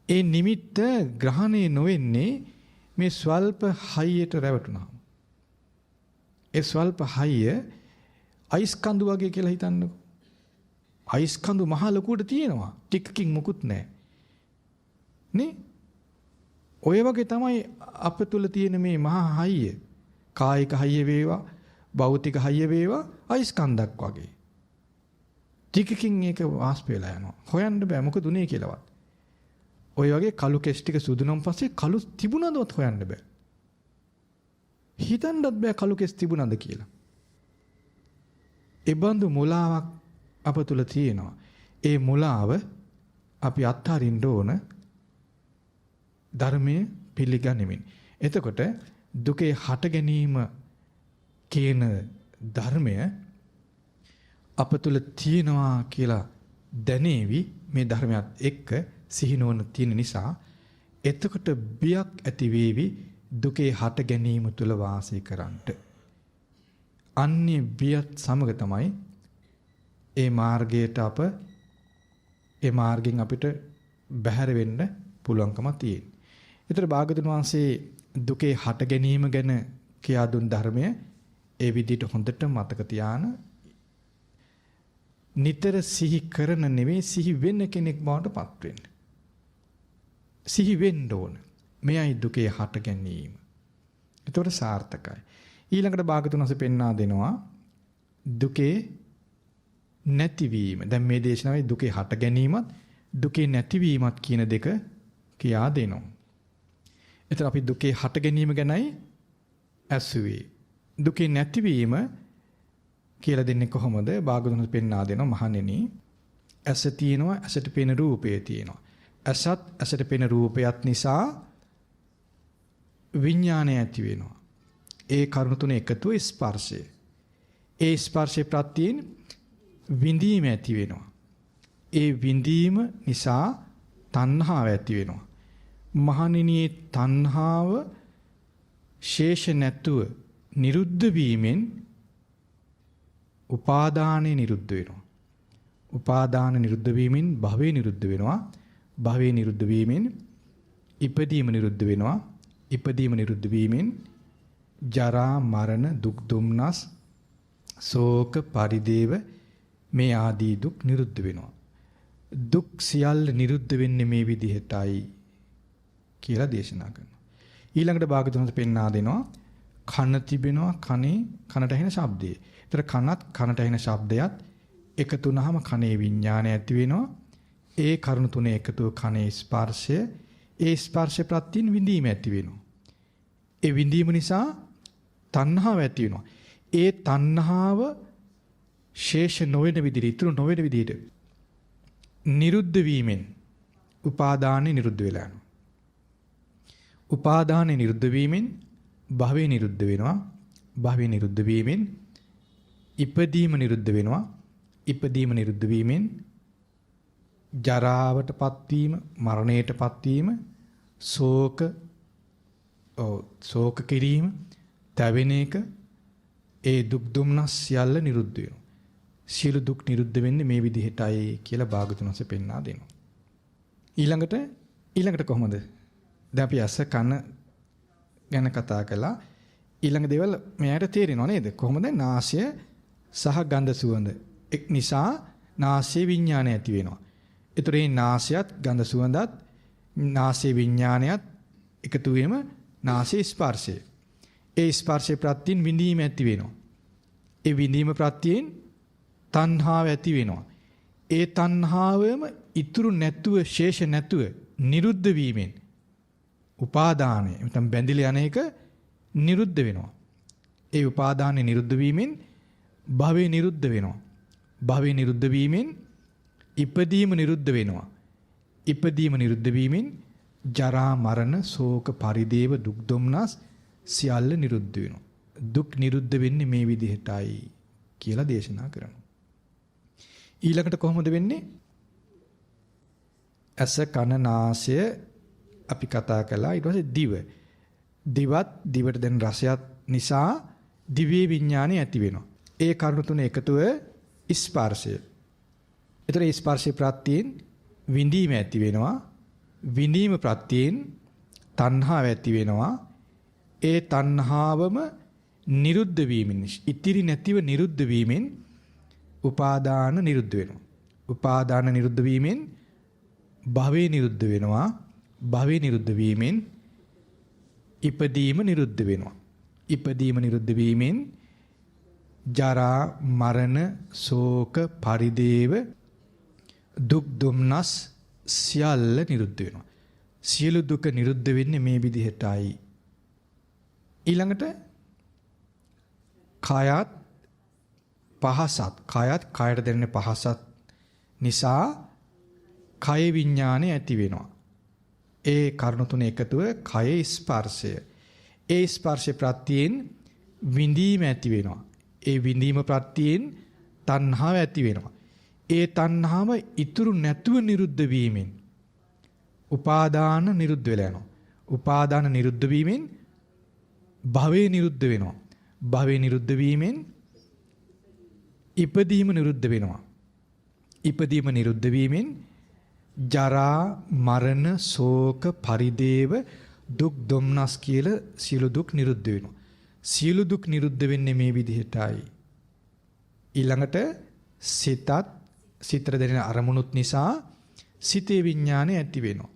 ඒ නිමිත්ත ග්‍රහණය නොවෙන්නේ මේ ස්වල්ප හයියට රැවටුණාම. ඒ ස්වල්ප හයිය අයිස් කඳු වගේ කියලා හිතන්නකෝ. අයිස් කඳු මහ ලොකුවට තියෙනවා. ටිකකින් මුකුත් නැහැ. නේ? ඔය වගේ තමයි අප තුල තියෙන මේ මහා හයිය. කායික හයිය වේවා, භෞතික හයිය වේවා, අයිස් කන්දක් වගේ. ටිකකින් ඒක වාස්ප වෙලා යනවා. හොයන්න බෑ මොකද උනේ කියලාවත්. ඔය වගේ කළු කෙස් ටික සුදුනම් පස්සේ කළු තිබුණදවත් හොයන්න බෑ. හිතන්නත් බෑ කළු කෙස් තිබුණද කියලා. ඒ බඳු මුලාවක් අප තුල තියෙනවා. ඒ මුලාව අපි අත්හරින්න ඕන ධර්මයේ පිළිගනිමින්. එතකොට දුකේ හට ගැනීම කියන ධර්මය අප තුල තියෙනවා කියලා දැනේවි මේ ධර්මයත් එක්ක සිහිනවන තියෙන නිසා. එතකොට බියක් ඇති වේවි දුකේ හට ගැනීම තුල වාසය කරන්නට. අන්‍ය බියත් සමග තමයි ඒ මාර්ගයට ඒ මාර්ගෙන් අපිට බැහැර වෙන්න පුළුවන්කම තියෙන්නේ. ඒතර භාගතුන් වහන්සේ දුකේ හට ගැනීම ගැන කියා දුන් ධර්මය ඒ විදිහට හොඳට මතක තියාන නිතර සිහි කරන නෙවෙයි සිහි වෙන්න කෙනෙක් බවට පත් වෙන්න. සිහි වෙන්න ඕන. මෙයයි දුකේ හට ගැනීම. ඒතකොට සාර්ථකයි. ඊළඟට භාගතුන් වහන්සේ පෙන්වා දෙනවා දුකේ නැතිවීම. දැන් මේ දේශනාවේ දුකේ හට ගැනීමත් දුකේ නැතිවීමත් කියන දෙක කියා දෙනවා. එතන අපි දුකේ හට ගැනීම ගැනයි ඇසුවේ. දුකේ නැතිවීම කියලා දෙන්නේ කොහොමද? භාගතුන් වහන්සේ පෙන්වා දෙනවා මහණෙනි. ඇස තියෙනවා, ඇසට පෙනෙන රූපය තියෙනවා. ඇසට පෙනෙන රූපයත් නිසා විඥානය ඇති වෙනවා. ඒ කරුණු තුන එකතුව ස්පර්ශය. ඒ ස්පර්ශේ ප්‍රත්‍යයෙන් විඳීම ඇති වෙනවා. ඒ විඳීම නිසා තණ්හාව ඇති වෙනවා. මහණෙනි තණ්හාව ශේෂ නැතුව නිරුද්ධ වීමෙන් උපාදානෙ නිරුද්ධ වෙනවා. උපාදාන නිරුද්ධ වීමෙන් භවය නිරුද්ධ වෙනවා. භවය නිරුද්ධ වීමෙන් ඉපදීම නිරුද්ධ වෙනවා. ඉපදීම නිරුද්ධ වීමෙන් ජරා මරණ දුක් දුම්නස් ශෝක පරිදේව මේ ආදී දුක් නිරුද්ධ වෙනවා. දුක් සියල්ල නිරුද්ධ වෙන්නේ මේ විදිහටයි කියලා දේශනා කරනවා. ඊළඟට භාගතුන් පෙන්වා දෙනවා කන තිබෙනවා කනට ඇහෙන ශබ්දය. ඒතර කනට ඇහෙන ශබ්දයත් එකතු වුනහම කනේ විඥානය ඇති වෙනවා. ඒ කරුණු තුනේ එකතුව කනේ ස්පර්ශය. ඒ ස්පර්ශ ප්‍රත්‍යයෙන් විඳීම ඇති වෙනවා. ඒ විඳීම නිසා තණ්හාව ඇති වෙනවා. ඒ තණ්හාව ශේෂ නොවන විදිහට ඉතුරු නොවන විදිහට නිරුද්ධ වීමෙන් උපාදානෙ නිරුද්ධ වෙලා යනවා. උපාදානෙ නිරුද්ධ වීමෙන් භවය නිරුද්ධ වෙනවා. භවය නිරුද්ධ වීමෙන් ඉපදීම නිරුද්ධ වෙනවා. ඉපදීම නිරුද්ධ වීමෙන් ජරාවටපත් වීම, මරණයටපත් වීම, ශෝක කිරීම, තැවෙන එක, ඒ දුක් දුම්නස් සියල්ල නිරුද්ධ වෙනවා. සියලු දුක් නිරුද්ධ වෙන්නේ මේ විදිහටයි කියලා භාගතුන් වහන්සේ පෙන්වා දෙනවා. ඊළඟට කොහොමද? දැන් අපි ඇස කන ගැන කතා කළා. ඊළඟ දේවල් මෙයාට තේරෙනව නේද? කොහොමද? නාසය සහ ගන්ධ සුවඳ. එක් නිසා නාසයේ විඥානය ඇති වෙනවා. ඒතර මේ නාසයත් ගන්ධ සුවඳත් නාසයේ විඥානයත් එකතු වීම නාසයේ ස්පර්ශය. ඒ ස්පර්ශේ ප්‍රත්‍යයෙන් විඳීම ඇති වෙනවා. ඒ විඳීම ප්‍රත්‍යයෙන් තණ්හාව ඇති වෙනවා. ඒ තණ්හාවම ඉතුරු නැතුව ශේෂ නැතුව නිරුද්ධ වීමෙන් උපාදානය නැත්නම් බැඳිලා යන එක නිරුද්ධ වෙනවා. ඒ උපාදානය නිරුද්ධ වීමෙන් භවය නිරුද්ධ වෙනවා. භවය නිරුද්ධ වීමෙන් ඉපදීම නිරුද්ධ වෙනවා. ඉපදීම නිරුද්ධ වීමෙන් ජරා මරණ ශෝක පරිදේව දුක් දුම්නස් සියල්ල නිරුද්ධ වෙනවා. දුක් නිරුද්ධ වෙන්නේ මේ විදිහටයි කියලා දේශනා කරනවා. ඊළඟට කොහොමද වෙන්නේ? ඇස කන නාසය අපි කතා කළා. ඊට පස්සේ දිවට දැන් රසයත් නිසා දිව්‍ය විඥානය ඇති වෙනවා. ඒ කරුණු තුන එකතුව ස්පර්ශය. ඒතර ඒ ස්පර්ශේ ප්‍රත්‍යයෙන් විඳීම ඇති වෙනවා. විඳීම ප්‍රත්‍යයෙන් තණ්හාව ඇති වෙනවා. ඒ තණ්හාවම නිරුද්ධ වීමෙන් ඉතිරි නැතිව නිරුද්ධ වීමෙන් උපාදාන නිරුද්ධ වෙනවා. උපාදාන නිරුද්ධ වීමෙන් භවය නිරුද්ධ වෙනවා. භවය නිරුද්ධ වීමෙන් ඉපදීම නිරුද්ධ වෙනවා. ඉපදීම නිරුද්ධ වීමෙන් ජරා මරණ ශෝක පරිදේව දුක් දුම්නස් සියල්ල නිරුද්ධ වෙනවා. සියලු දුක නිරුද්ධ වෙන්නේ මේ විදිහටයි. ඊළඟට කායත් පහසත් කායට දැනෙන පහසත් නිසා කය විඥානය ඇති වෙනවා. ඒ කරුණු තුන එකතුව කය ස්පර්ශය. ඒ ස්පර්ශ ප්‍රත්‍යයෙන් විඳීම ඇති වෙනවා. ඒ විඳීම ප්‍රත්‍යයෙන් තණ්හාව ඇති වෙනවා. ඒ තණ්හාව ඉතුරු නැතුව නිරුද්ධ වීමෙන් උපාදාන නිරුද්ධ වෙලා යනවා. උපාදාන නිරුද්ධ වීමෙන් භවය නිරුද්ධ වෙනවා. භවය නිරුද්ධ වීමෙන් ඉපදීම නිරුද්ධ වෙනවා. ඉපදීම නිරුද්ධ වීමෙන් ජරා මරණ ශෝක පරිදේව දුක් දුම්නස් කියලා සියලු දුක් නිරුද්ධ වෙනවා. සියලු දුක් නිරුද්ධ වෙන්නේ මේ විදිහටයි. ඊළඟට සිතට දැනෙන අරමුණුත් නිසා සිතේ විඥානය ඇති වෙනවා.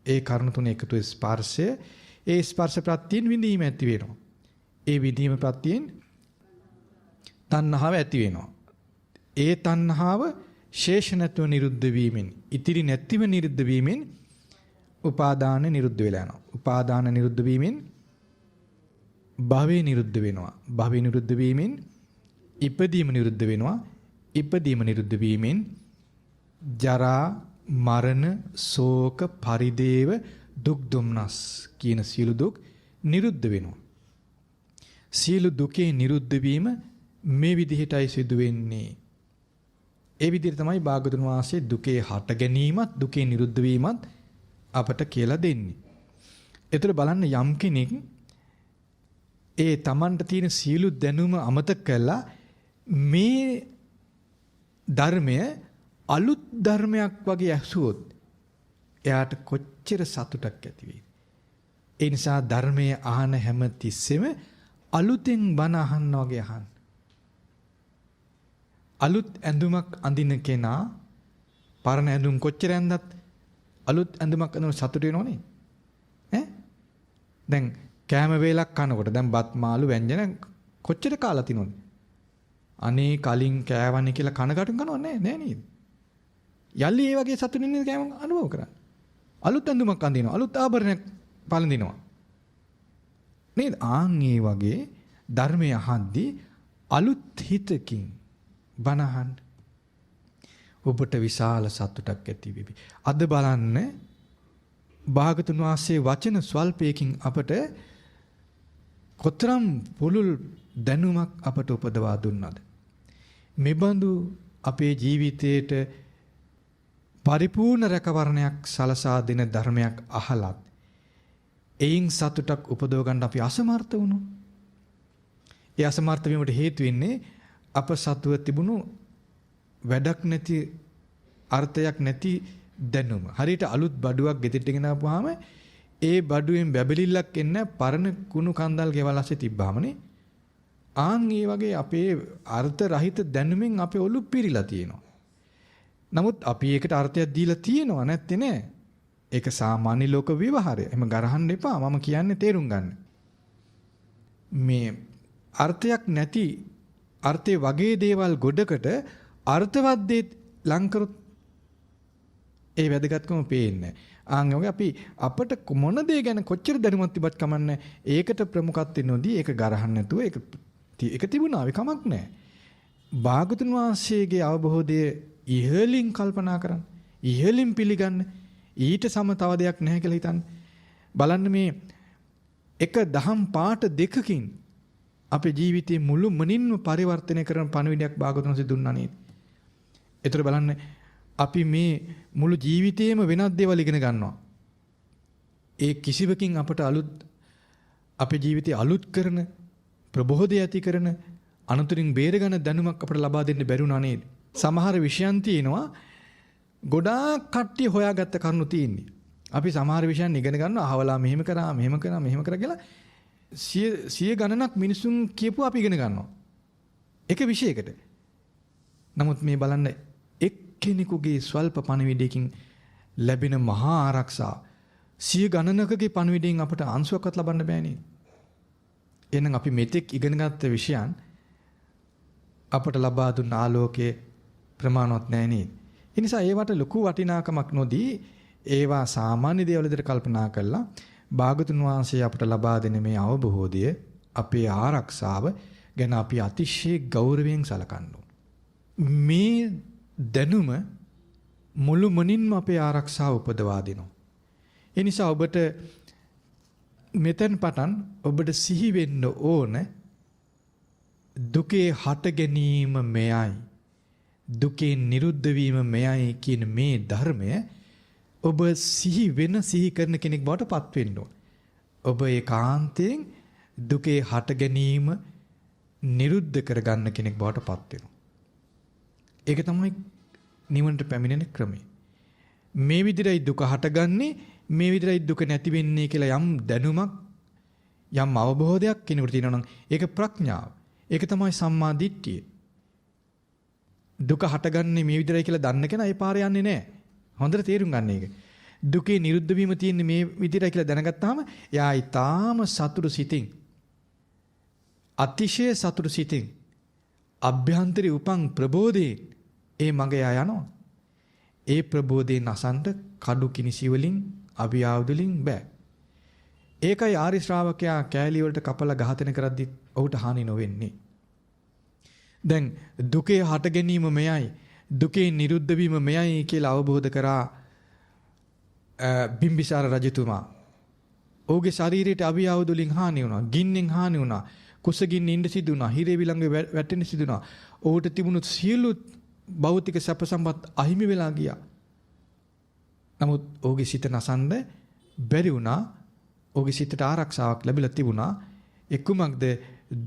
ඒ කරුණු තුන එකතු ස්පර්ශය. ඒ ස්පර්ශ ප්‍රත්‍යයෙන් විඳීම ඇති වෙනවා. ඒ විඳීම ප්‍රත්‍යයෙන් තණ්හාව ඇති වෙනවා. ඒ තණ්හාව ශේෂ නැතුව නිරුද්ධ වීමෙන් ඉතිරි නැතිව නිරුද්ධ වීමෙන් උපාදාන නිරුද්ධ වෙලා යනවා. උපාදාන නිරුද්ධ වීමෙන් භවය නිරුද්ධ වෙනවා. භවය නිරුද්ධ වීමෙන් ඉපදීම නිරුද්ධ වෙනවා. ඉපදීම නිරුද්ධ වීමෙන් ජරා මරණ ශෝක පරිදේව දුක් දුම්නස් කියන සියලු දුක් නිරුද්ධ වෙනවා. සියලු දුකේ නිරුද්ධ වීම මේ විදිහටයි සිදු වෙන්නේ. ඒ විදිහට තමයි භාගතුන් වහන්සේ දුකේ හට ගැනීමත් දුකේ නිරුද්ධ වීමත් අපට කියලා දෙන්නේ. ඒතර බලන්න යම් කෙනෙක් ඒ Tamanට තියෙන සියලු දැනුම අමතක කළා මේ ධර්මය අලුත් ධර්මයක් වගේ ඇසුවොත් එයාට කොච්චර සතුටක් ඇති වෙයිද? ඒ නිසා ධර්මයේ අහන හැම තිස්සෙම අලුතෙන් බණ අහන්න වගේ අහන්න. අලුත් ඇඳුමක් අඳින කෙනා පරණ ඇඳුම් කොච්චර ඇඳත් අලුත් ඇඳුමක් අඳින සතුට වෙනවනේ. දැන් කෑම වේලක් කනකොට දැන් බත් මාළු ව්‍යංජන කොච්චර කාලා තිනොද? අනේ කලින් කෑවනේ කියලා කනගාටුම් කරනව නෑ නේද? යල්ලි ඒ වගේ සතුටින් නේද කෑම අනුභව කරන්නේ. අලුත් ඇඳුමක් අඳිනවා. අලුත් ආභරණයක් පළඳිනවා. නේද? ආන් ඒ වගේ ධර්මය අහද්දී අලුත් හිතකින් බණහන් ඔබට විශාල සතුටක් ඇති වෙවි. අද බලන්න භාගතුන් වහන්සේ වචන ස්වල්පයකින් අපට කොතරම් පුළුල් දැනුමක් අපට උපදවා දුන්නද? මෙබඳු අපේ ජීවිතයේට පරිපූර්ණ රැකවරණයක් සලසා දෙන ධර්මයක් අහලත් එයින් සතුටක් උපදව ගන්න අපි අසමර්ථ වුණොත් ඒ අසමර්ථ වීමට හේතු වෙන්නේ අප සතුව තිබුණු වැඩක් නැති අර්ථයක් නැති දැනුම. හරියට අලුත් බඩුවක් ගෙදරට ගෙන ආපුවාම ඒ බඩුවෙන් බැබලිල්ලක් එන්න පරණ කුණු කන්දල් ගෙවල් ඇස්සේ තිබ්බාමනේ. ආන් ඒ වගේ අපේ අර්ථ රහිත දැනුමින් අපේ ඔලු පිරීලා තියෙනවා. නමුත් අපි ඒකට අර්ථයක් දීලා තියෙනවා නැත්තේ නෑ. ඒක සාමාන්‍ය ලෝක විවහාරය. එහෙම ගරහන්න එපා. මම කියන්නේ තේරුම් ගන්න. මේ අර්ථයක් නැති අර්ථේ වගේ දේවල් ගොඩකට අර්ථවත් දේ ලං කරොත් ඒ වැදගත්කම පේන්නේ. ආන් වගේ අපි අපට මොන දේ ගැන කොච්චර දැනුමක් තිබත් කමන්නේ. ඒකට ප්‍රමුඛත්වය නොදී ඒක ගරහන්න නැතුව ඒක තිබුණා අපි කමක් නැහැ. භාගතුන් වහන්සේගේ අවබෝධය ඉහළින් කල්පනා කරන්න. ඉහළින් පිළිගන්න. ඊට සම තව දෙයක් නැහැ කියලා හිතන්න. බලන්න මේ එක දහම් පාට දෙකකින් අපේ ජීවිතේ මුළු මනින්ම පරිවර්තනය කරන පණිවිඩයක් භාගතුන් වහන්සේ දුන්නා නේද? ඒතර බලන්න අපි මේ මුළු ජීවිතේම වෙනත් දේවල් ඉගෙන ගන්නවා. ඒ කිසිවකින් අපට අපේ ජීවිතේ අලුත් කරන ප්‍රබෝධය ඇති කරන අනුතරින් බේරගන්න දැනුමක් අපට ලබා දෙන්න බැරුණා නේද? සමහර විෂයන් තියෙනවා ගොඩාක් කට්ටිය හොයාගත්ත කරුණු තියෙන්නේ. අපි සමහර විෂයන් ඉගෙන ගන්නවා අහවලා මෙහෙම කරා කියලා සිය ගණනක් මිනිසුන් කියපුව අපි ඉගෙන ගන්නවා. එක විෂයකට. නමුත් මේ බලන්න එක්කෙනෙකුගේ ස්වල්ප පණිවිඩයකින් ලැබෙන මහා ආරක්ෂා සිය ගණනකගේ පණිවිඩයෙන් අපට අංශුවක්වත් ලබන්න බෑනේ. එහෙනම් අපි මෙතෙක් ඉගෙනගත්ත විෂයන් අපට ලබා දුන්න ආලෝකයේ ප්‍රමාණවත් නැහැ නේද? ඒ නිසා ඒවට ලොකු වටිනාකමක් නොදී ඒවා සාමාන්‍ය දේවල් විදිහට කල්පනා කරලා භාගතුන් වහන්සේ අපට ලබා දෙන මේ අවබෝධය අපේ ආරක්ෂාව ගැන අපි අතිශය ගෞරවයෙන් සලකන්න ඕන. මේ දැනුම මුළු මනින්ම අපේ ආරක්ෂාව උපදවා දෙනවා. ඒ නිසා ඔබට මෙතෙන් පටන් ඔබට සිහි වෙන්න ඕන දුකේ හට ගැනීම මෙයයි. දුකේ නිරුද්ධ වීම මෙයයි කියන මේ ධර්මය ඔබ සිහි කරන කෙනෙක් බවට පත් වෙන්න ඕන. ඔබ ඒකාන්තයෙන් දුකේ හට ගැනීම නිරුද්ධ කරගන්න කෙනෙක් බවට පත් වෙනවා. ඒක තමයි නිවනට පැමිණෙන ක්‍රමය. මේ විදිහයි දුක හටගන්නේ, මේ විදිහයි දුක නැති වෙන්නේ කියලා යම් දැනුමක් යම් අවබෝධයක් කෙනෙකුට තියෙනවා නම් ඒක ප්‍රඥාව. ඒක තමයි සම්මා දිට්ඨිය. දුක හටගන්නේ මේ විදිහයි කියලා දන්න කෙනා ඒ පාරේ යන්නේ නැහැ. හොඳට තේරුම් ගන්න ඒක. දුකේ නිරුද්ධ වීම තියෙන්නේ මේ විදිහයි කියලා දැනගත්තාම එයා ඊටාම සතුටු සිතින් අතිශය සතුටු සිතින් අභ්‍යන්තරේ උපන් ප්‍රබෝධේ ඒ මඟ යනවා. ඒ ප්‍රබෝධේ නසන්ට කඩු කිනිසි වලින් අභියාවුද වලින් බෑ. ඒකයි ආරි ශ්‍රාවකයා කෑලි වලට කපලා ඝාතනය කරද්දි ඔහුට හානි නොවෙන්නේ. දැන් දුකේ හට ගැනීම මෙයයි, දුකේ නිරුද්ධ වීම මෙයයි කියලා අවබෝධ කරා බිම්බිසාර රජතුමා. ඔහුගේ ශරීරයට අභියාවුද වලින් හානි වුණා, ගින්නෙන් හානි වුණා, කුසගින්න ඉන්න සිදු වුණා, හිරේ විලංග වැටෙන්න සිදු වුණා. ඔහුට තිබුණු සියලු භෞතික සැප සම්පත් අහිමි වෙලා ගියා. නමුත් ඔහුගේ සිත නසන්න බැරි වුණා. ඔහුගේ සිතට ආරක්ෂාවක් ලැබිලා තිබුණා. ඒ කුමක්ද?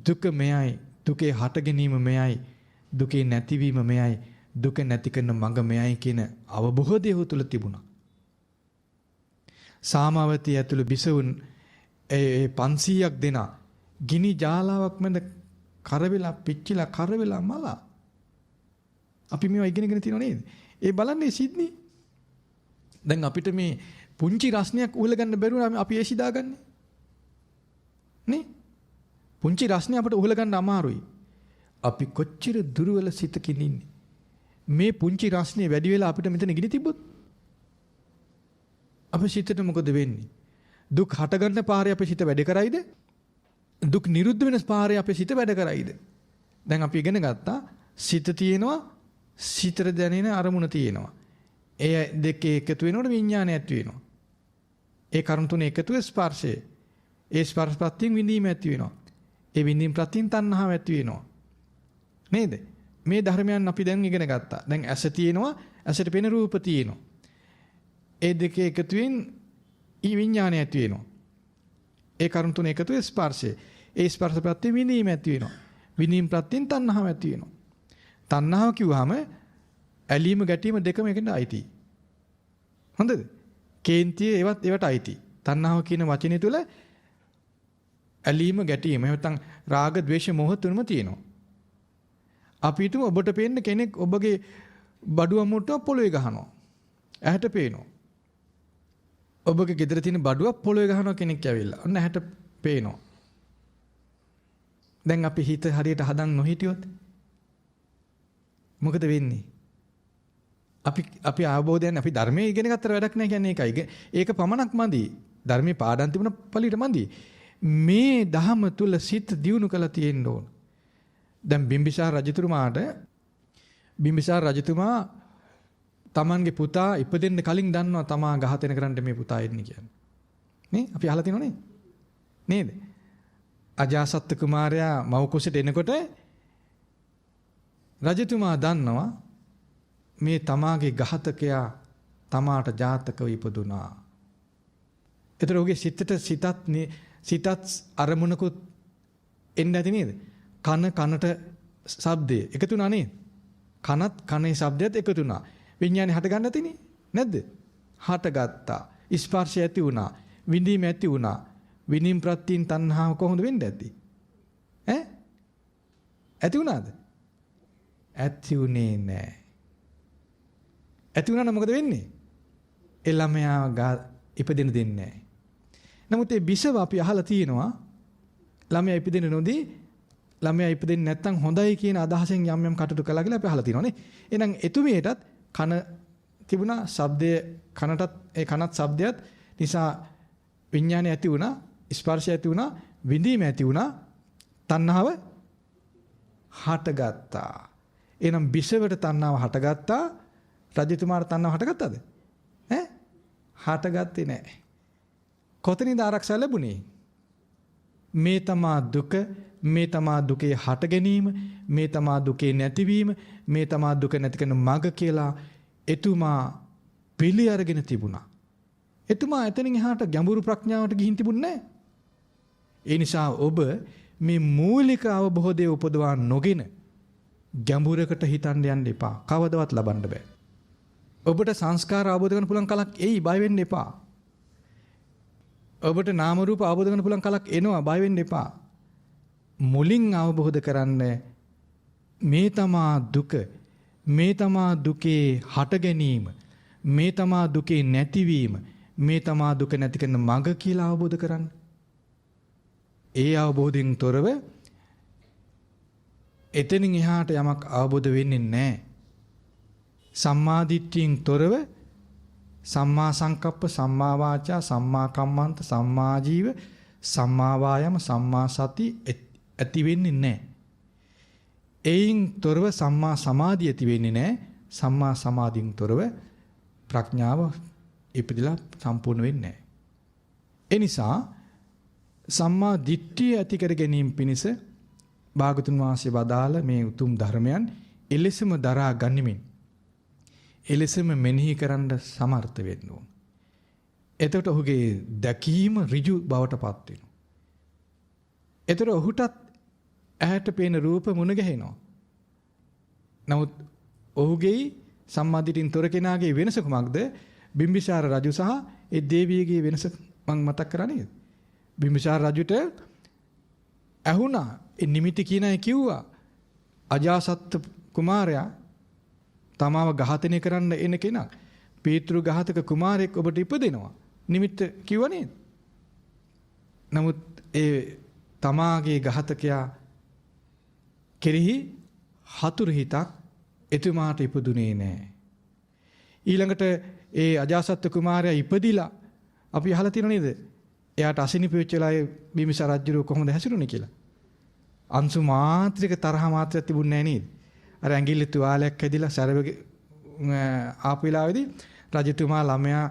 දුක මෙයයි, දුකේ හට ගැනීම මෙයයි, දුකේ නැතිවීම මෙයයි, දුක නැති කරන මඟ මෙයයි කියන අවබෝධය ඔහු තුළ තිබුණා. සාමාවතී ඇතුළු බිසවුන් 500ක් දෙනා ගිනි ජාලාවක් මැද කරවෙලා පිච්චිලා කරවෙලා මලා. අපි මේවා ඉගෙනගෙන තියෙනව නේද? ඒ බලන්නේ සිද්නි. දැන් අපිට මේ පුංචි රස්නයක් උහුල ගන්න බැරුව අපි ඒසි දාගන්නේ. නේ? පුංචි රස්නේ අපිට උහුල ගන්න අමාරුයි. අපි කොච්චර දුර්වල සිතකින් ඉන්නේ. මේ පුංචි රස්නේ වැඩි වෙලා අපිට මෙතන ගිනි තිබ්බොත් අපේ සිතට මොකද වෙන්නේ? දුක් හට ගන්න පාරේ අපේ සිත වැඩ කරයිද? දුක් නිරුද්ධ වෙන පාරේ අපේ සිත වැඩ කරයිද? දැන් අපි ඉගෙන ගත්තා සිත තියෙනවා, සිතට දැනෙන අරමුණ තියෙනවා. ඒ දෙකේ එකතු වෙනකොට විඥානය ඇති වෙනවා. ඒ කරුණු තුන එකතුව ස්පර්ශය. ඒ ස්පර්ශ ප්‍රත්‍යයෙන් විඳීම ඇති වෙනවා. ඒ විඳීම ප්‍රත්‍යයෙන් තණ්හාව ඇති වෙනවා. නේද? මේ ධර්මයන් අපි දැන් ඉගෙන ගත්තා. දැන් ඇස තියෙනවා, ඇසට පෙනෙන රූප තියෙනවා. ඒ දෙකේ එකතුවෙන් ඊ විඥානය ඇති වෙනවා. ඒ කරුණු තුන එකතුව ස්පර්ශය. ඒ ස්පර්ශ ප්‍රත්‍යයෙන් විඳීම ඇති වෙනවා. විඳීම ප්‍රත්‍යයෙන් තණ්හාව ඇති වෙනවා. තණ්හාව කිව්වහම ඇලීම ගැටීම දෙකම එකට අයිති. හොඳද? කේන්තිය ඒවට අයිති. තණ්හාව කියන වචනේ තුල ඇලීම ගැටීම නැත්නම් රාග ద్వේෂ මොහ තුනම තියෙනවා. අපි හිතමු ඔබට පේන්න කෙනෙක් ඔබගේ බඩුව මුට්ටුව පොළවේ ගහනවා. ඇහැට පේනවා. ඔබගේ ගෙදර තියෙන බඩුව පොළවේ ගහනවා කෙනෙක් ඇවිල්ලා. ඔන්න ඇහැට පේනවා. දැන් අපි හිත හරියට හදන්න නොහිටියොත් මොකද වෙන්නේ? අපි අවබෝධයෙන් අපි ධර්මයේ ඉගෙන ගත්තට වැඩක් නැහැ කියන්නේ ඒකයි. ඒක පමණක් මදි. ධර්මයේ පාඩම් තිබුණ පළිට මදි. මේ ධහම තුල සිත දියුණු කළා තියෙන්න ඕන. දැන් බිම්බිසාර රජතුමා තමන්ගේ පුතා ඉපදෙන්න කලින් දන්නවා තමා ඝාතනය කරන්න මේ පුතා එන්නේ කියන්නේ. නේ? අපි අහලා තියෙනවනේ. නේද? අජාසත් කුමාරයා මව් කුසට එනකොට රජතුමා දන්නවා මේ තමාගේ ඝාතකයා තමාට ජාතකව ඉපදුනා. ඒතර ඔහුගේ සිතත් අරමුණකුත් එන්නේ නැති නේද? කනට ශබ්දය එකතු වුණා නේද? කනත් කනේ ශබ්දයත් එකතු වුණා. විඥානේ හට ගන්න නැතිනේ නැද්ද? හටගත්තා. ස්පර්ශය ඇති වුණා. විඳීම ඇති වුණා. විඳීම් ප්‍රත්‍යයෙන් තණ්හාව කොහොමද වෙන්නේ ඇති? ඇති වුණාද? ඇති උනේ නැහැ. ඇති වුණා නම් මොකද වෙන්නේ? ඒ ළමයා ඉපදෙන්න දෙන්නේ නැහැ. නමුත් ඒ බිසව අපි අහලා තියෙනවා ළමයා ඉපදෙන්න නොදී ළමයා ඉපදෙන්නේ නැත්නම් හොඳයි කියන අදහසෙන් යම් කටයුතු කළා කියලා අපි අහලා තියෙනවානේ. එහෙනම් එතුමියටත් කන තිබුණා, ශබ්දය කනටත් ඒ කනත් ශබ්දයත් නිසා විඥානය ඇති වුණා, ස්පර්ශය ඇති වුණා, විඳීම ඇති වුණා, තණ්හාව හටගත්තා. එහෙනම් බිසවට තණ්හාව හටගත්තා, රජතුමාට තණ්හාව හටගත්තද? හටගත්තේ නැහැ. කොතනින්ද ආරක්ෂා ලැබුණේ? මේ තමා දුක, මේ තමා දුකේ හට ගැනීම, මේ තමා දුකේ නැතිවීම, මේ තමා දුක නැති කරන මඟ කියලා එතුමා පිළි අරගෙන තිබුණා. එතුමා එතනින් එහාට ගැඹුරු ප්‍රඥාවට ගිහින් තිබුණේ නැහැ. ඒ නිසා ඔබ මේ මූලික අවබෝධය උපදවා නොගෙන ගැඹුරකට හිතන්න යන්න එපා. කවදවත් ලබන්න බෑ. ඔබට සංස්කාර අවබෝධ කරගන්න පුළුවන් කලක් එයි, බය වෙන්න එපා. ඔබට නාම රූප අවබෝධ කරගන්න පුළුවන් කලක් එනවා, බය වෙන්න එපා. මුලින් අවබෝධ කරන්න මේ තමා දුක, මේ තමා දුකේ හට ගැනීම, මේ තමා දුකේ නැතිවීම, මේ තමා දුක නැති කරන මඟ කියලා අවබෝධ කරන්න. ඒ අවබෝධයෙන් තොරව එතනින් එහාට යමක් අවබෝධ වෙන්නේ නැහැ. සම්මා දිට්ඨියෙන් තොරව සම්මා සංකප්ප, සම්මා වාචා, සම්මා කම්මන්ත, සම්මා ජීව, සම්මා වායාම, සම්මා සති ඇති වෙන්නේ නැහැ. එයින් තොරව සම්මා සමාධිය ඇති වෙන්නේ නැහැ. සම්මා සමාධියෙන් තොරව ප්‍රඥාව ඉපදිලා සම්පූර්ණ වෙන්නේ නැහැ. ඒ නිසා සම්මා දිට්ඨිය ඇති කර ගැනීම පිණිස භාගතුන් වහන්සේ වදාළ මේ උතුම් ධර්මයන් එලෙසම දරා ගනිමින් එලෙසම මෙනෙහි කරන්න සමර්ථ වෙන්න ඕන. එතකොට ඔහුගේ දැකීම ඍජු බවට පත් වෙනවා. එතකොට ඔහුටත් ඇහැට පේන රූප මුණ ගැහෙනවා. නමුත් ඔහුගේ සම්මාදිටින් තොර කෙනාගේ වෙනස කුමක්ද? බිම්බිසාර රජු සහ ඒ දේවියගේ වෙනස මම මතක් කරන්නේ. බිම්බිසාර රජුට ඇහුණා ඒ නිමිති කියන අය කිව්වා අජාසත් කුමාරයා තමාව ඝාතනය කරන්න එන කෙනෙක්. පීතෘ ඝාතක කුමාරයෙක් ඔබට ඉපදෙනවා. නිමිත්ත කිව්ව නේද? නමුත් ඒ තමාගේ ඝාතකයා කෙරෙහි හතුරු හිතක් එතුමාට ඉපදුනේ නැහැ. ඊළඟට ඒ අජාසත් කුමාරයා ඉපදිලා අපි අහලා තියෙනව නේද? එයාට අසිනිප වෙච්ච වෙලාවේ බිම්බිසාර රජුරෝ කොහොමද හැසිරුණේ කියලා. අංශු මාත්‍රික තරහ මාත්‍රයක් තිබුණේ නැහැ නේද? අර ඇඟිල්ල තුවාලයක් ඇදිලා සරවගේ ආපු වෙලාවේදී රජතුමා ළමයා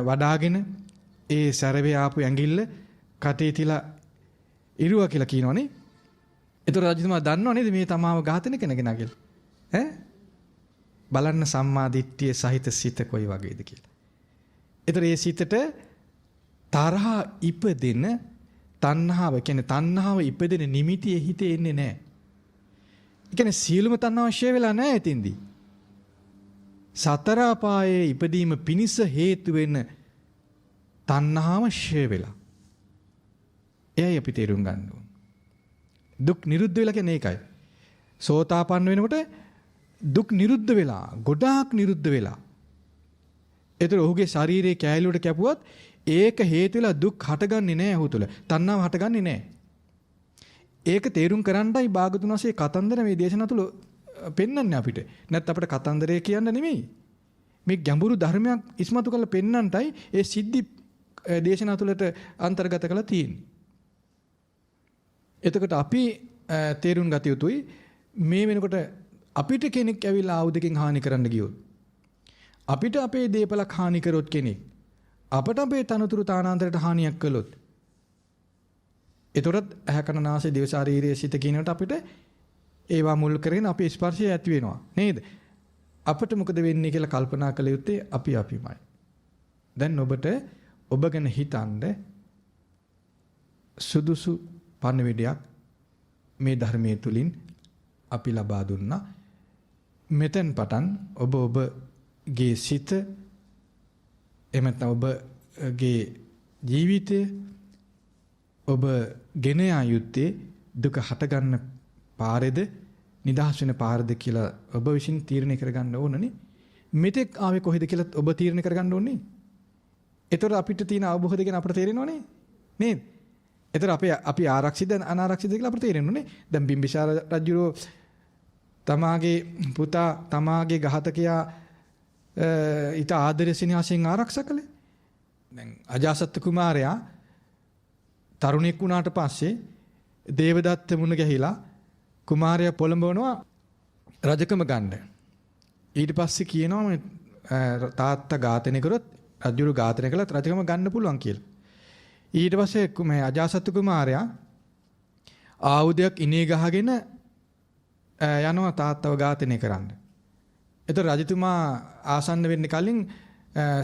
වඩාගෙන ඒ සරවේ ආපු ඇඟිල්ල කටේ තියලා ඉරුවා කියලා කියනවනේ. ඒතර රජතුමා දන්නව නේද මේ තමාව ඝාතනය කෙනගෙන කියලා? ඈ බලන්න සම්මා දිට්ඨිය සහිත සිත කොයි වගේද කියලා. ඒතර මේ සිතට තරහ ඉපදෙන තණ්හාව කියන්නේ තණ්හාව ඉපදෙන නිමිතිය හිතේ එන්නේ නැහැ. ඒ කියන්නේ සියලුම තණ්හාව ෂේ වෙලා නැහැ එතින්දී. සතර අපායේ ඉපදීම පිනිස හේතු වෙන තණ්හාව ෂේ වෙලා. එයයි අපි තේරුම් ගන්න ඕන. දුක් නිරුද්ධ වෙලා කියන්නේ ඒකයි. සෝතාපන්න වෙනකොට දුක් නිරුද්ධ වෙලා, ගොඩාක් නිරුද්ධ වෙලා. ඒතර ඔහුගේ ශරීරයේ කැලුවට කැපුවත් ඒක හේතු වෙලා දුක් හටගන්නේ නැහැ ඔහු තුළ. තණ්හාව හටගන්නේ නැහැ. ඒක තේරුම් කරන්නයි භාගතුන් වහන්සේ කතන්දර මේ දේශනා තුළ පෙන්වන්නේ අපිට. නැත්නම් අපිට කතන්දරය කියන්න නෙමෙයි. මේ ගැඹුරු ධර්මයක් ඉස්මතු කරලා පෙන්වන්නටයි ඒ සිද්ධි දේශනා තුළට අන්තර්ගත කරලා තියෙන්නේ. එතකොට අපි තේරුම් ගත යුතුයි මේ වෙනකොට අපිට කෙනෙක් ඇවිල්ලා ආයුධකින් හානි කරන්න ගියොත් අපිට අපේ දේපලක් හානි කරොත් කෙනෙක් අපට අපේ තනතුරු තානාන්තරයට හානියක් කළොත් එතකොට ඇහැ කන නාසය දිව ශාරීරිය සිත කියනකොට අපිට ඒවා මුල් කරගෙන අපේ ස්පර්ශය ඇති වෙනවා නේද? අපිට මොකද වෙන්නේ කියලා කල්පනා කළ යුත්තේ අපිමයි. දැන් ඔබ ගැන හිතන්න සුදුසු පණිවිඩයක් මේ ධර්මයේ තුලින් අපි ලබා දුන්නා. මෙතෙන් පටන් ඔබගේ සිත එමෙතන ඔබගේ ජීවිතය ඔබ ගෙන යුත්තේ දුක හටගන්න පාරේද නිදහස් වෙන පාරද කියලා ඔබ විසින් තීරණය කරගන්න ඕනනේ. මෙතෙක් ආවේ කොහෙද කියලා ඔබ තීරණය කරගන්න ඕනේ. ඒතර අපිට තියෙන අවබෝධය ගැන අපට තේරෙනවනේ නේද? ඒතර අපි ආරක්ෂිතද අනාරක්ෂිතද කියලා අපට තේරෙන්නේ. දැන් බිම්බිසාර රජුරෝ තමාගේ පුතා තමාගේ ඝාතකයා ඊට ආදරේ සිනහසෙන් ආරක්ෂා කළේ. දැන් අජාසත් කුමාරයා තරුණෙක් වුණාට පස්සේ දේවදත්ත මුණ ගැහිලා කුමාරයා පොළඹවනවා රජකම ගන්න. ඊට පස්සේ කියනවා තාත්තා ඝාතනය කරොත් රජුරු ඝාතනය කළත් රජකම ගන්න පුළුවන් කියලා. ඊට පස්සේ මේ අජාසත් කුමාරයා ආයුධයක් ඉනේ ගහගෙන යනවා තාත්තව ඝාතනය කරන්න. එතකොට රජතුමා ආසන්න වෙන්න කලින්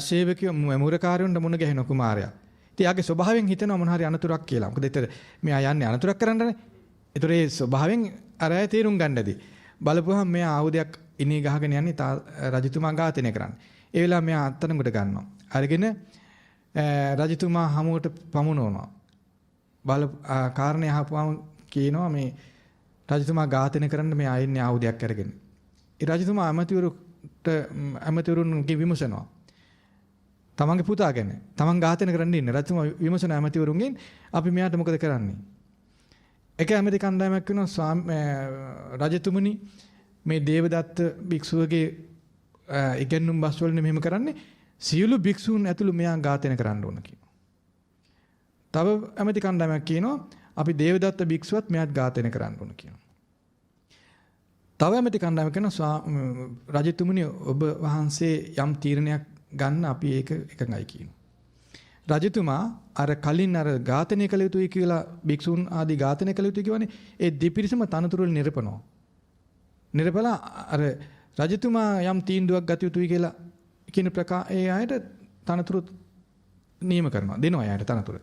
සේවකයෝ මුරකාරයන්ට මුණ ගැහෙන කුමාරයා. ඉතින් යාගේ ස්වභාවයෙන් හිතෙනවා මොන හරි අනතුරක් කියලා. මොකද ඒතර මෙයා යන්නේ අනතුරක් කරන්නනේ. ඒතර ඒ ස්වභාවයෙන් අර අය තීරුම් ගන්නදී බලපුවහම මෙයා ආයුධයක් ඉනේ ගහගෙන යන්නේ රජතුමා ඝාතනය කරන්න. ඒ වෙලාව මෙයා අත්තනකට ගන්නවා. අරගෙන රජතුමා හමුවට පමුණවනවා. කාරණේ අහපුවම කියනවා මේ රජතුමා ඝාතනය කරන්න මේ ආයෙන්නේ ආයුධයක් අරගෙන. ඒ රජතුමා ඇමතිවරුන්ගේ විමසනවා. තමන්ගේ පුතා ගැන. තමන් ඝාතනය කරන්න ඉන්නේ. රජතුමා විමසන ඇමතිවරුන්ගෙන් අපි මෙයාට මොකද කරන්නේ? එක ඇමති කණ්ඩායමක් වෙනවා රජතුමනි මේ දේවදත්ත භික්ෂුවගේ ඉගෙනුම් බස් වලින් මෙහෙම කරන්නේ සියලු භික්ෂූන් ඇතුළු මෙයා ඝාතනය කරන්න ඕන කියනවා. තව ඇමති කණ්ඩායමක් කියනවා අපි දේවදත්ත භික්ෂුවත් මෙයාත් ඝාතනය කරන්න ඕන කියනවා. තව ඇමති කණ්ඩායමක් කියනවා රජතුමනි ඔබ වහන්සේ යම් තීරණයක් ගන්න අපි ඒක එකඟයි කියනවා. රජතුමා අර කලින් අර ඝාතනය කළ යුතුයි කියලා භික්ෂුන් ආදී ඝාතනය කළ යුතුයි කියවනේ ඒ දෙපිරිසම තනතුරු වල නිරපනවා. නිරපලා අර රජතුමා යම් තීන්දුවක් ගත යුතුයි කියලා කියන ඒ අයට තනතුරු නියම කරනවා දෙනවා අයට තනතුරු.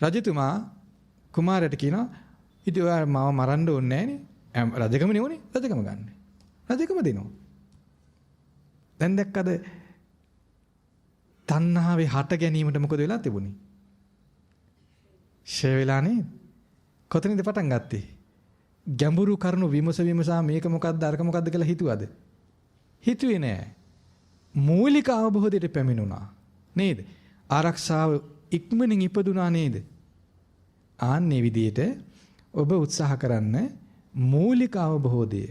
රජතුමා කුමාරයාට කියනවා ඉතින් ඔයා මාව මරන්න ඕනේ නෑනේ රජකම නෙවනේ රජකම ගන්න. රජකම දෙනවා. දැන් දැක්කද තණ්හාවේ හට ගැනීමට මොකද වෙලා තිබුණේ? ෂේ වෙලා නේද? කොතනින්ද පටන් ගත්තේ? ගැඹුරු කරුණු විමසා මේක මොකද්ද අරක මොකද්ද කියලා හිතුවද? හිතුවේ නෑ. මූලික අවබෝධයට පැමිණුණා. නේද? ආරක්ෂාව ඉක්මනින් ඉපදුනා නේද? ආන්නේ විදිහට ඔබ උත්සාහ කරන්න මූලික අවබෝධය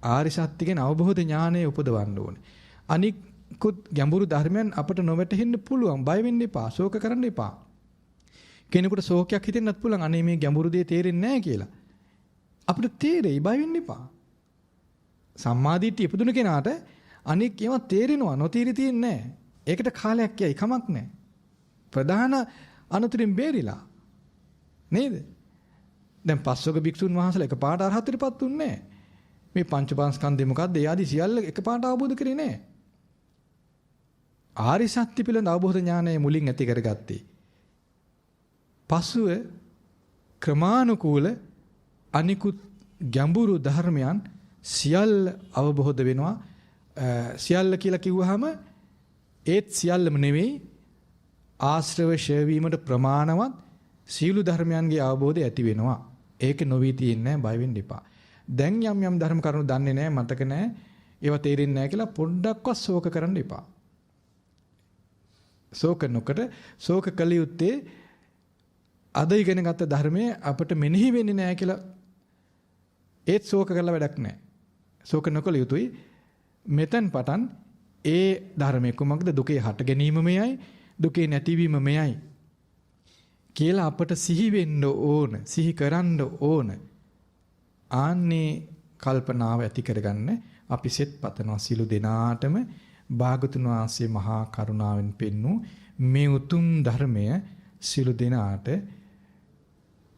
ආර්ය සත්‍ය කියන අවබෝධ ඥානය උපදවන්න ඕනේ. අනිකුත් ගැඹුරු ධර්මයන් අපට නොවැටහෙන්න පුළුවන්. බය වෙන්න එපා. ශෝක කරන්න එපා. කෙනෙකුට ශෝකයක් හිතෙන්නත් පුළුවන්. අනේ මේ ගැඹුරු දේ තේරෙන්නේ නැහැ කියලා. අපිට තේරෙයි. බය වෙන්න එපා. සම්මාදිට්ඨිය ඉපදුන කෙනාට අනික් ඒවා තේරෙනවා. නොතීරි තියෙන්නේ නැහැ. ඒකට කාලයක් යයි කමක් නැහැ. ප්‍රධාන අනුතරින් බේරිලා. නේද? දැන් පස්වක භික්ෂුන් වහන්සේලා එකපාරට අරහතටපත් උන්නේ නැහැ. මේ පංචපාස්කන්ධය මොකද්ද? ඒ ආදී සියල්ල එකපාරට අවබෝධ කරේ නැහැ. ආරි සත්‍ය පිළිබඳ අවබෝධ ඥානය මුලින් ඇති කරගත්තේ. පසුව ක්‍රමානුකූල අනිකුත් ගැඹුරු ධර්මයන් සියල්ල අවබෝධ වෙනවා. සියල්ල කියලා කිව්වහම ඒත් සියල්ලම නෙවෙයි ආශ්‍රව ෂය වීමට ප්‍රමාණවත් සීල ධර්මයන්ගේ අවබෝධය ඇති වෙනවා. ඒක නොවි තියන්නේ බය වෙන්න එපා. දැන් යම් ධර්ම කරුණු දන්නේ නැහැ, මතක නැහැ, ඒවා තේරෙන්නේ නැහැ කියලා පොඩ්ඩක්වත් ශෝක කරන්න එපා. ශෝක නොකර ශෝක කළ යුත්තේ අද ඉගෙන ගත්ත ධර්මයේ අපට මෙනෙහි වෙන්නේ නැහැ කියලා ඒත් ශෝක කරලා වැඩක් නැහැ. ශෝක නොකළ යුතුයි. මෙතෙන් පටන් ඒ ධර්මයේ කුමක්ද? දුකේ හට ගැනීම මෙයයි, දුකේ නැතිවීම මෙයයි කියලා අපට සිහි වෙන්න ඕන, සිහි කරන්න ඕන. ආන්නේ කල්පනාව ඇති කරගන්න අපි සෙත් පතනවා සිළු දෙනාටම භාගතුන් වහන්සේ මහා කරුණාවෙන් පෙන්වූ මේ උතුම් ධර්මය සිළු දෙනාට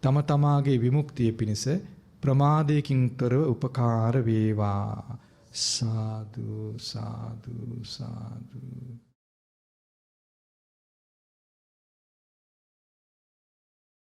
තම තමාගේ විමුක්තිය පිණිස ප්‍රමාදයකින් තොරව උපකාර වේවා. සාදු සාදු සාදු.